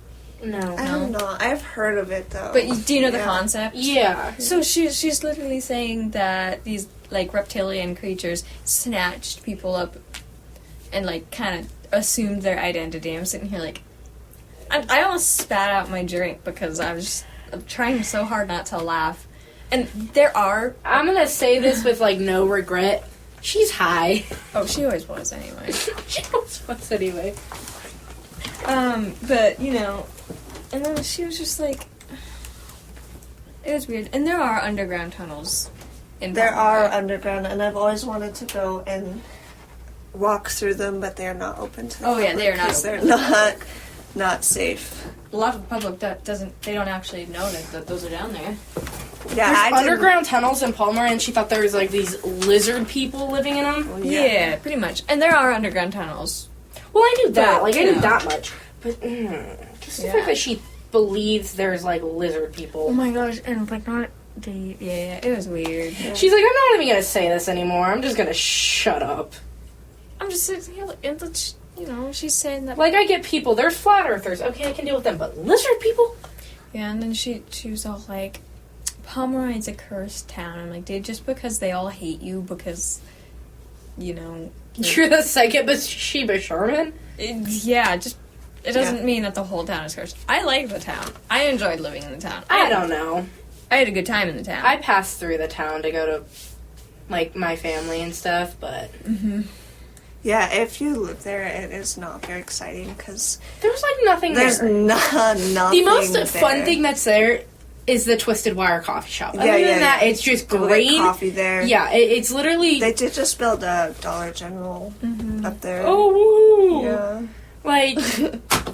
No. I don't know. I've heard of it, though. But do you know the concept? Yeah. So she's literally saying that these, like, reptilian creatures snatched people up and, like, kind of assumed their identity. I'm sitting here like, I almost spat out my drink because I'm trying so hard not to laugh. And there are... I'm gonna say this with, like, no regret. She's high. Oh, she always was anyway. She always was anyway. But, you know... And then she was just like... It was weird. And there are underground tunnels in There Pomeroy. are underground, and I've always wanted to go and walk through them, but they're not open to the Oh, yeah, they are not because open. they're not safe. A lot of the public they don't actually know that those are down there. Yeah, There's underground tunnels in Palmer, and she thought there was, like, these lizard people living in them. Well, Yeah, pretty much. And there are underground tunnels. Well, I knew that. But, Like, I you knew know. that much. But, just the fact that she believes there's, like, lizard people. Oh my gosh, and like not the it was weird. Yeah. She's like, I'm not even gonna say this anymore. I'm just gonna shut up. I'm just she's saying that Like, I get people, they're flat earthers. Okay, I can deal with them, but lizard people? Yeah, and then she was all like, Pomeroy's a cursed town. I'm like, dude, just because they all hate you because, You're the second Bathsheba Sherman? It doesn't mean that the whole town is cursed. I like the town. I enjoyed living in the town. I don't know. I had a good time in the town. I passed through the town to go to, like, my family and stuff, but... Mm-hmm. Yeah, if you live there, it is not very exciting, because... There's, like, nothing there. There's nothing The most there. fun thing that's there is the Twisted Wire coffee shop. Other than that, it's just Go green. get coffee there. Yeah, it's literally... They did just build a Dollar General up there. Oh, woo! Yeah. Like,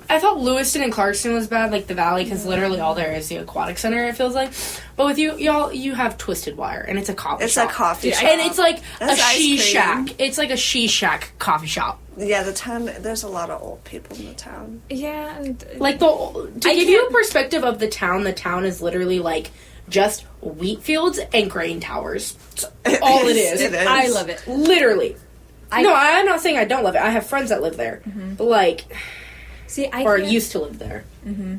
I thought Lewiston and Clarkston was bad, like the Valley, because literally all there is the aquatic center, it feels like. But with y'all, you have Twisted Wire, and it's a coffee shop. It's a coffee shop. And it's like That's a she ice cream. shack. It's like a she shack coffee shop. Yeah, the town, there's a lot of old people in the town. Yeah. And, Like, to give you a perspective of the town is literally like just wheat fields and grain towers. That's all it is. It is. I love it. Literally. No, I'm not saying I don't love it. I have friends that live there. But, like... Or used to live there. Mm-hmm.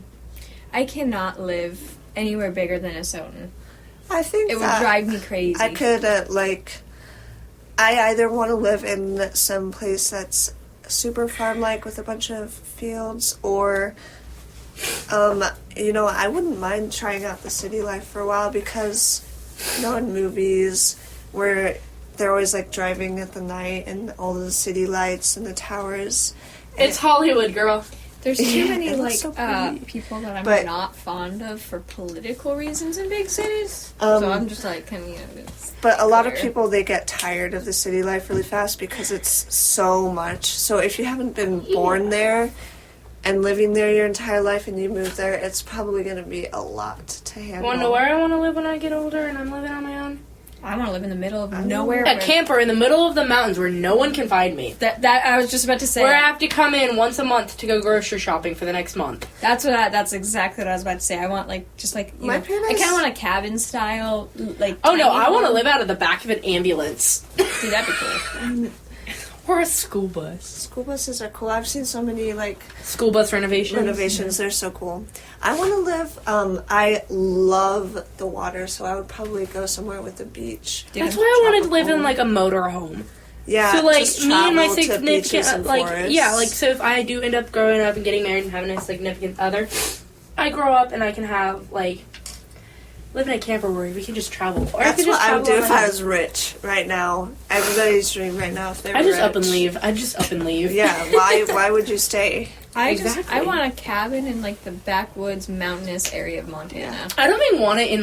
I cannot live anywhere bigger than Asotin. I think it would drive me crazy. I could, I either want to live in some place that's super farm-like with a bunch of fields, or, I wouldn't mind trying out the city life for a while, because, in movies where they're always, like, driving at the night and all the city lights and the towers. It's Hollywood, girl. There's too many so people that I'm not fond of for political reasons in big cities. So I'm just like, but a lot of people, they get tired of the city life really fast because it's so much. So if you haven't been born there and living there your entire life and you move there, it's probably going to be a lot to handle. Want to know where I want to live when I get older and I'm living on my own? I want to live in the middle of nowhere. A camper in the middle of the mountains where no one can find me. That I was just about to say. Where I have to come in once a month to go grocery shopping for the next month. That's exactly what I was about to say. I want I kind of want a cabin style Oh no, I want to live out of the back of an ambulance. Dude, that'd be cool. Or a school bus. School buses are cool. I've seen so many, school bus renovations. Renovations, they're so cool. I want to live, I love the water, so I would probably go somewhere with the beach. That's why I wanted to live in, a motor home. Yeah, so, just me and my significant, so if I do end up growing up and getting married and having a significant other, I grow up and I can have, live in a camper where we can just travel. Or That's what I would do if I was rich right now. Everybody's dream right now if they were rich. Up and leave. I just up and leave. Yeah, why would you stay? I want a cabin in, the backwoods, mountainous area of Montana. I don't even want it in,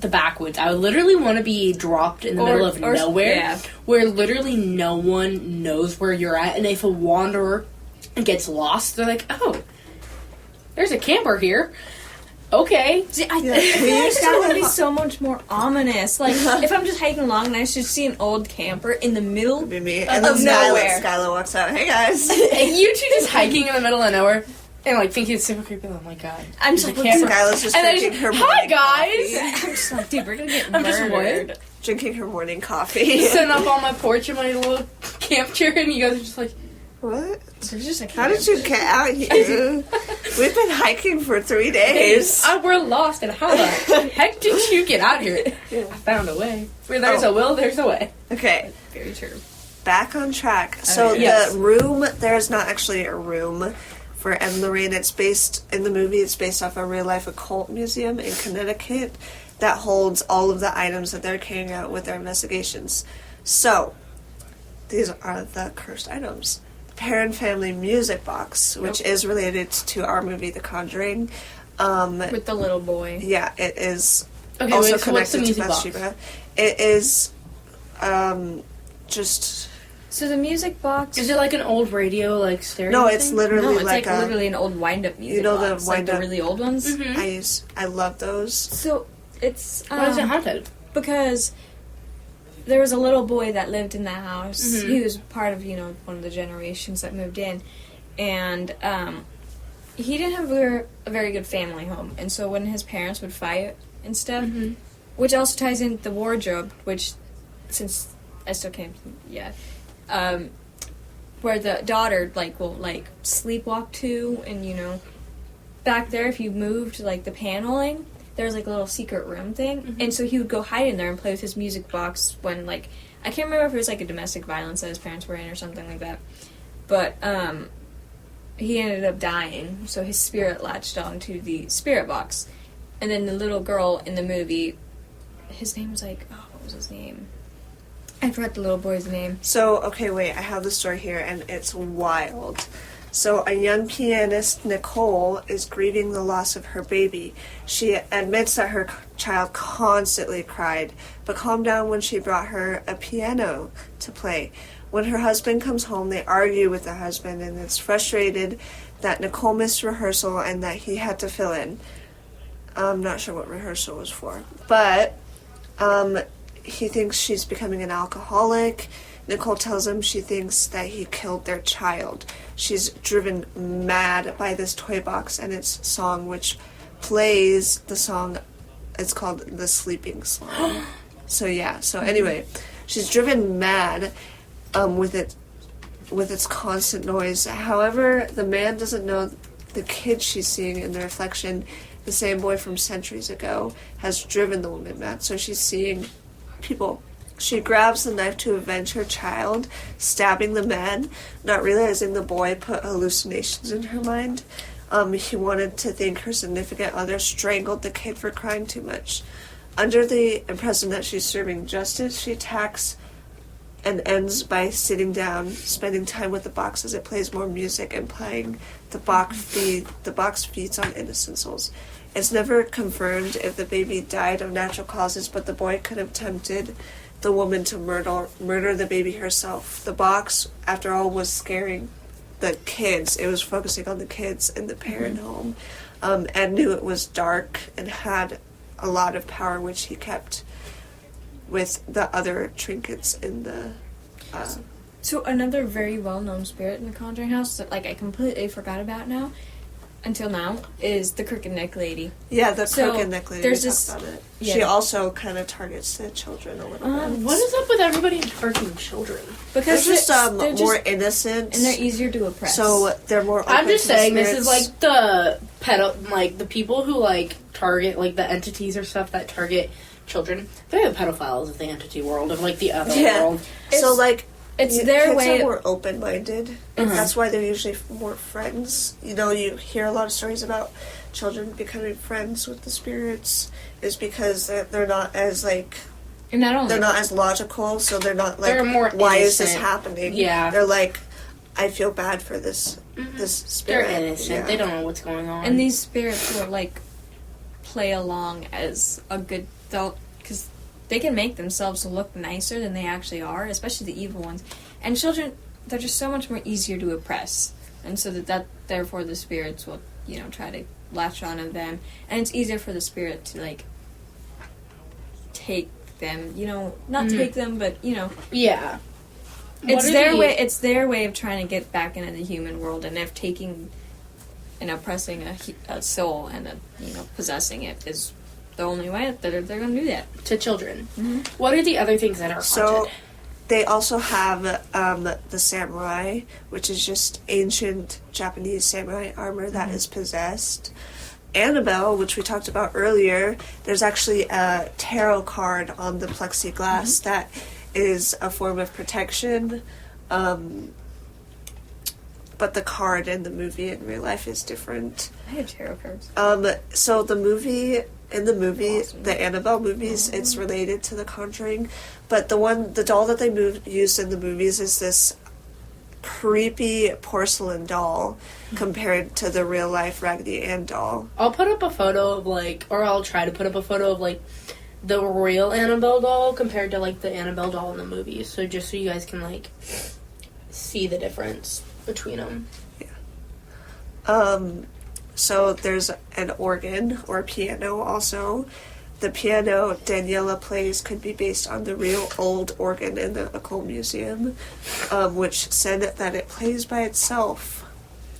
the backwoods. I would literally want to be dropped in the middle of nowhere, where literally no one knows where you're at, and if a wanderer gets lost, they're like, oh, there's a camper here. Okay. See, I feel like that would be so much more ominous. If I'm just hiking along and I should see an old camper in the middle That'd be me. of nowhere. Skylar walks out. Hey, guys. And you two just hiking in the middle of nowhere and, thinking it's super creepy. Oh, my God. I'm just Skylar's just drinking her morning hi, guys. coffee. I'm just like, dude, we're going to get I'm murdered. just drinking her morning coffee. Sitting up on my porch in my little camp chair, and you guys are just like... What? How did you get out here? We've been hiking for 3 days. We're lost, and how the heck did you get out here? I found a way. Where there's a will, there's a way. Okay. Very true. Back on track. So the room, there's not actually a room for Ed and Lorraine. It's based, in the movie, it's based off a real-life occult museum in Connecticut that holds all of the items that they're carrying out with their investigations. So, these are the cursed items. Parron family music box, which is related to our movie, The Conjuring. With the little boy. Yeah, it is also connected to Bathsheba. It is just... So the music box... Is it like an old radio, stereo No, it's literally it's literally an old wind-up music box. The wind-up... the really old ones? Mm-hmm. I love those. So, it's... Why is it haunted? Because... There was a little boy that lived in that house. Mm-hmm. He was part of, one of the generations that moved in. And he didn't have a very good family home, and so when his parents would fight and stuff, which also ties in the wardrobe, which, since I still can't, where the daughter, like, will, like, sleepwalk to, and, you know, back there, if you moved, like, the paneling, there's, like, a little secret room thing, and so he would go hide in there and play with his music box when, like, I can't remember if it was, like, a domestic violence that his parents were in or something like that, but, he ended up dying, so his spirit latched on to the spirit box. And then the little girl in the movie, his name was like, what was his name? I forgot the little boy's name. So, okay, wait, I have the story here, and it's wild. So, a young pianist, Nicole, is grieving the loss of her baby. She admits that her child constantly cried, but calmed down when she brought her a piano to play. When her husband comes home, they argue with the husband, and it's frustrated that Nicole missed rehearsal and that he had to fill in. I'm not sure what rehearsal was for. But he thinks she's becoming an alcoholic. Nicole tells him she thinks that he killed their child. She's driven mad by this toy box and its song, which plays the song. It's called The Sleeping Song. So anyway, she's driven mad with its constant noise. However, the man doesn't know the kid she's seeing in the reflection, the same boy from centuries ago, has driven the woman mad. So she's seeing people. She grabs the knife to avenge her child, stabbing the man, not realizing the boy put hallucinations in her mind. He wanted to think her significant other strangled the kid for crying too much. Under the impression that she's serving justice, she attacks and ends by sitting down, spending time with the box as it plays more music, and playing the box feeds on innocent souls. It's never confirmed if the baby died of natural causes, but the boy could have tempted the woman to murder the baby herself. The box, after all, was scaring the kids. It was focusing on the kids in the Parron home, and knew it was dark and had a lot of power, which he kept with the other trinkets in the... So another very well-known spirit in the Conjuring House that, like, I completely forgot about now, until now, is the Crooked Neck Lady. Yeah, the Crooked Neck Lady. There's this, about it. Yeah. She also kind of targets the children a little bit. What is up with everybody targeting children? Because they're just more innocent. And they're easier to oppress. So they're more open. I'm just saying, spirits. this is like the the people who, like, target, like, the entities or stuff that target children. They're the pedophiles of the entity world, of, like, the other world. So, like, it's their way. Kids are more open-minded. And that's why they're usually more friends. You know, you hear a lot of stories about children becoming friends with the spirits is because they're not as, like... And not only they're not as logical, so they're not, like, they're more why innocent. is this happening? Yeah. They're like, I feel bad for this spirit. They're innocent. Yeah. They don't know what's going on. And these spirits will, like, play along as a good... Because they can make themselves look nicer than they actually are, especially the evil ones. And children, they're just so much more easier to oppress. And so therefore the spirits will, you know, try to latch on to them. And it's easier for the spirit to, like, take them, you know, not take them, but, you know. Yeah. It's their way of trying to get back into the human world, and if taking and oppressing a soul and, possessing it is the only way that they're going to do that. To children. Mm-hmm. What are the other things that are haunted? So, they also have the samurai, which is just ancient Japanese samurai armor that is possessed. Annabelle, which we talked about earlier, there's actually a tarot card on the plexiglass that is a form of protection. But the card in the movie in real life is different. I have tarot cards. So the movie... In the movie, the Annabelle movies, it's related to The Conjuring, but the doll that they used in the movies is this creepy porcelain doll compared to the real life Raggedy Ann doll. I'll put up a photo of, like, or I'll try to put up a photo of, like, the real Annabelle doll compared to, like, the Annabelle doll in the movies, so just so you guys can, like, see the difference between them. Yeah. So there's an organ or piano also. The piano Daniela plays could be based on the real old organ in the Occult Museum, which said that it plays by itself.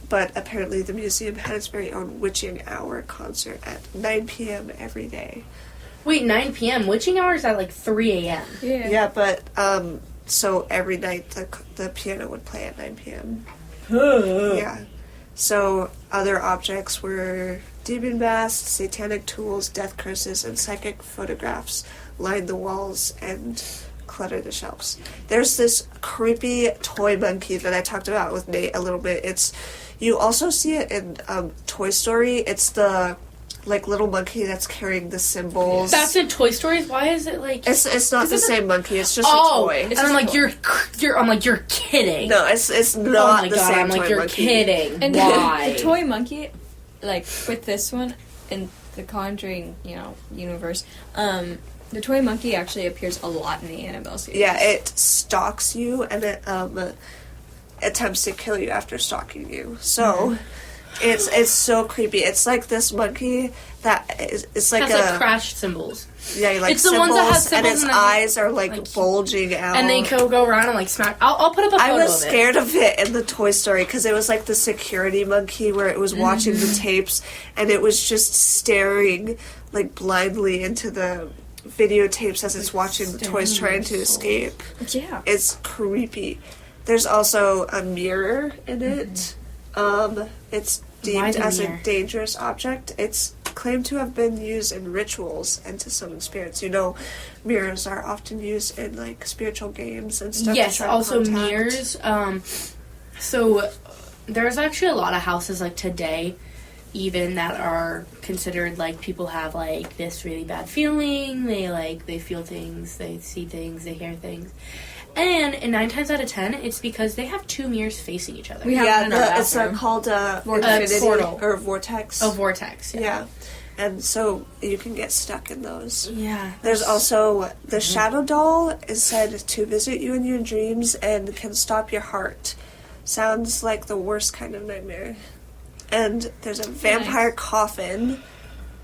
but apparently the museum had its very own Witching Hour concert at 9 p.m. every day. Wait, 9 p.m.? Witching Hour is at like 3 a.m. Yeah, but so every night the piano would play at 9 p.m. Yeah. So other objects were demon masks, satanic tools, death curses, and psychic photographs lined the walls and cluttered the shelves. There's this creepy toy monkey that I talked about with Nate a little bit. You also see it in Toy Story. It's the little monkey that's carrying the symbols. That's in Toy Story? Why is it like... It's not the same monkey. It's just a toy. And I'm like, you're kidding. No, it's not the same I'm like, toy you're monkey. kidding. And Why? the toy monkey, like, with this one, in the Conjuring, universe, the toy monkey actually appears a lot in the Annabelle series. Yeah, it stalks you, and it attempts to kill you after stalking you. So... It's so creepy. It's like this monkey that it's like has crash symbols. Yeah, like it's the symbols, ones that have symbols, and its eyes are like bulging out. And they can go around and like smack. I'll put up a photo of it. I was scared of it in the Toy Story because it was like the security monkey where it was watching the tapes and it was just staring like blindly into the videotapes as it's watching the toys trying to escape. Yeah, it's creepy. There's also a mirror in it. It's deemed as a dangerous object. It's claimed to have been used in rituals and to summon spirits. Mirrors are often used in like spiritual games and stuff. Yes, also mirrors. So there's actually a lot of houses like today, even that are considered like people have like this really bad feeling. They feel things, they see things, they hear things. And 9 times out of 10, it's because they have 2 mirrors facing each other. It's called infinity portal or vortex. A vortex, yeah. And so you can get stuck in those. Yeah. There's also the shadow doll is said to visit you in your dreams and can stop your heart. Sounds like the worst kind of nightmare. And there's a vampire coffin.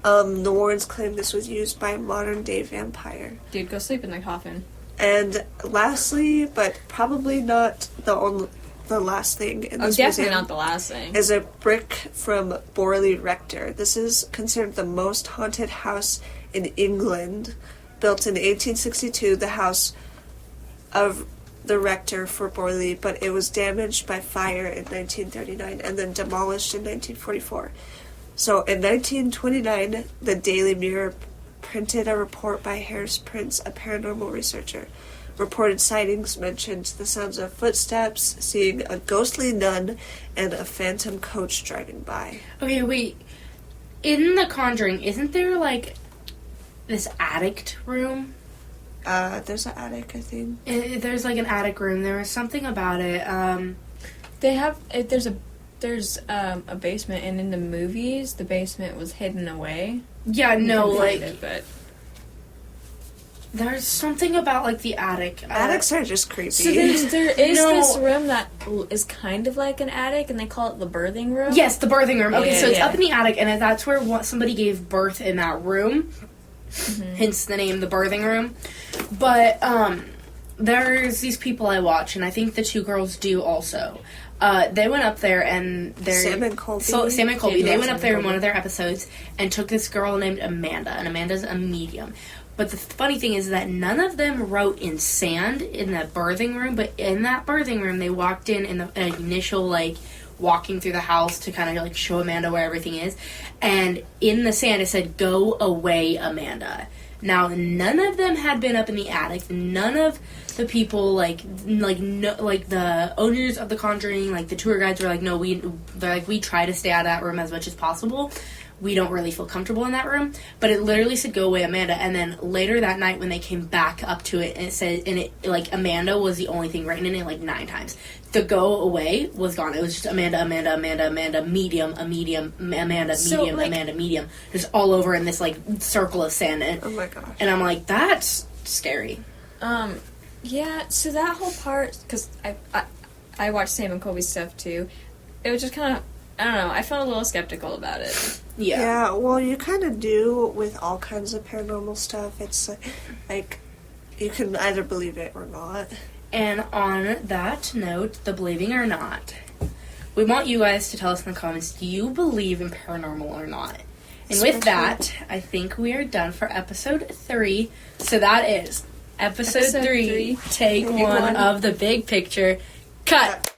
The Warrens claim this was used by a modern-day vampire. Dude, go sleep in the coffin. And lastly, but probably not the last thing in this definitely museum, not the last thing, is a brick from Borley Rector. This is considered the most haunted house in England. Built in 1862, the house of the rector for Borley, but it was damaged by fire in 1939 and then demolished in 1944. So in 1929, the Daily Mirror printed a report by Harris Prince, a paranormal researcher. Reported sightings mentioned the sounds of footsteps, seeing a ghostly nun, and a phantom coach driving by. Okay, wait. In The Conjuring, isn't there like this attic room? There's an attic, I think. There's like an attic room. There was something about it. There's a basement, and in the movies, the basement was hidden away. Yeah, no, but there's something about like the attic. Attics are just creepy. So there is this room that is kind of like an attic, and they call it the birthing room. Yes, the birthing room. Okay, so it's yeah. up in the attic, and that's where somebody gave birth in that room. Mm-hmm. Hence the name, the birthing room. But there's these people I watch, and I think the 2 girls do also. They went up there and Sam and Colby. They went up there in one of their episodes and took this girl named Amanda, and Amanda's a medium. But the funny thing is that none of them wrote in sand in the birthing room, but in that birthing room, they walked in the initial, like, walking through the house to kind of, like, show Amanda where everything is. And in the sand, it said, "Go away, Amanda." Now, none of them had been up in the attic. None of the people, the owners of The Conjuring, like, the tour guides were like, no, we try to stay out of that room as much as possible. We don't really feel comfortable in that room. But it literally said, "Go away, Amanda." And then later that night when they came back up to it, and it said, Amanda was the only thing written in it, like, 9 times. The "go away" was gone. It was just Amanda, Amanda, Amanda, Amanda, medium, a medium, Amanda, medium, Amanda, medium. Just all over in this, like, circle of sand. Oh my gosh. And I'm like, that's scary. Yeah, so that whole part, because I watched Sam and Colby's stuff too, it was just kind of, I don't know, I felt a little skeptical about it. Yeah, well, you kind of do with all kinds of paranormal stuff. It's like, you can either believe it or not. And on that note, the believing or not, we want you guys to tell us in the comments, do you believe in paranormal or not? And with that, I think we are done for episode 3. So that is episode 3, take 1 of The Big Picture. Cut!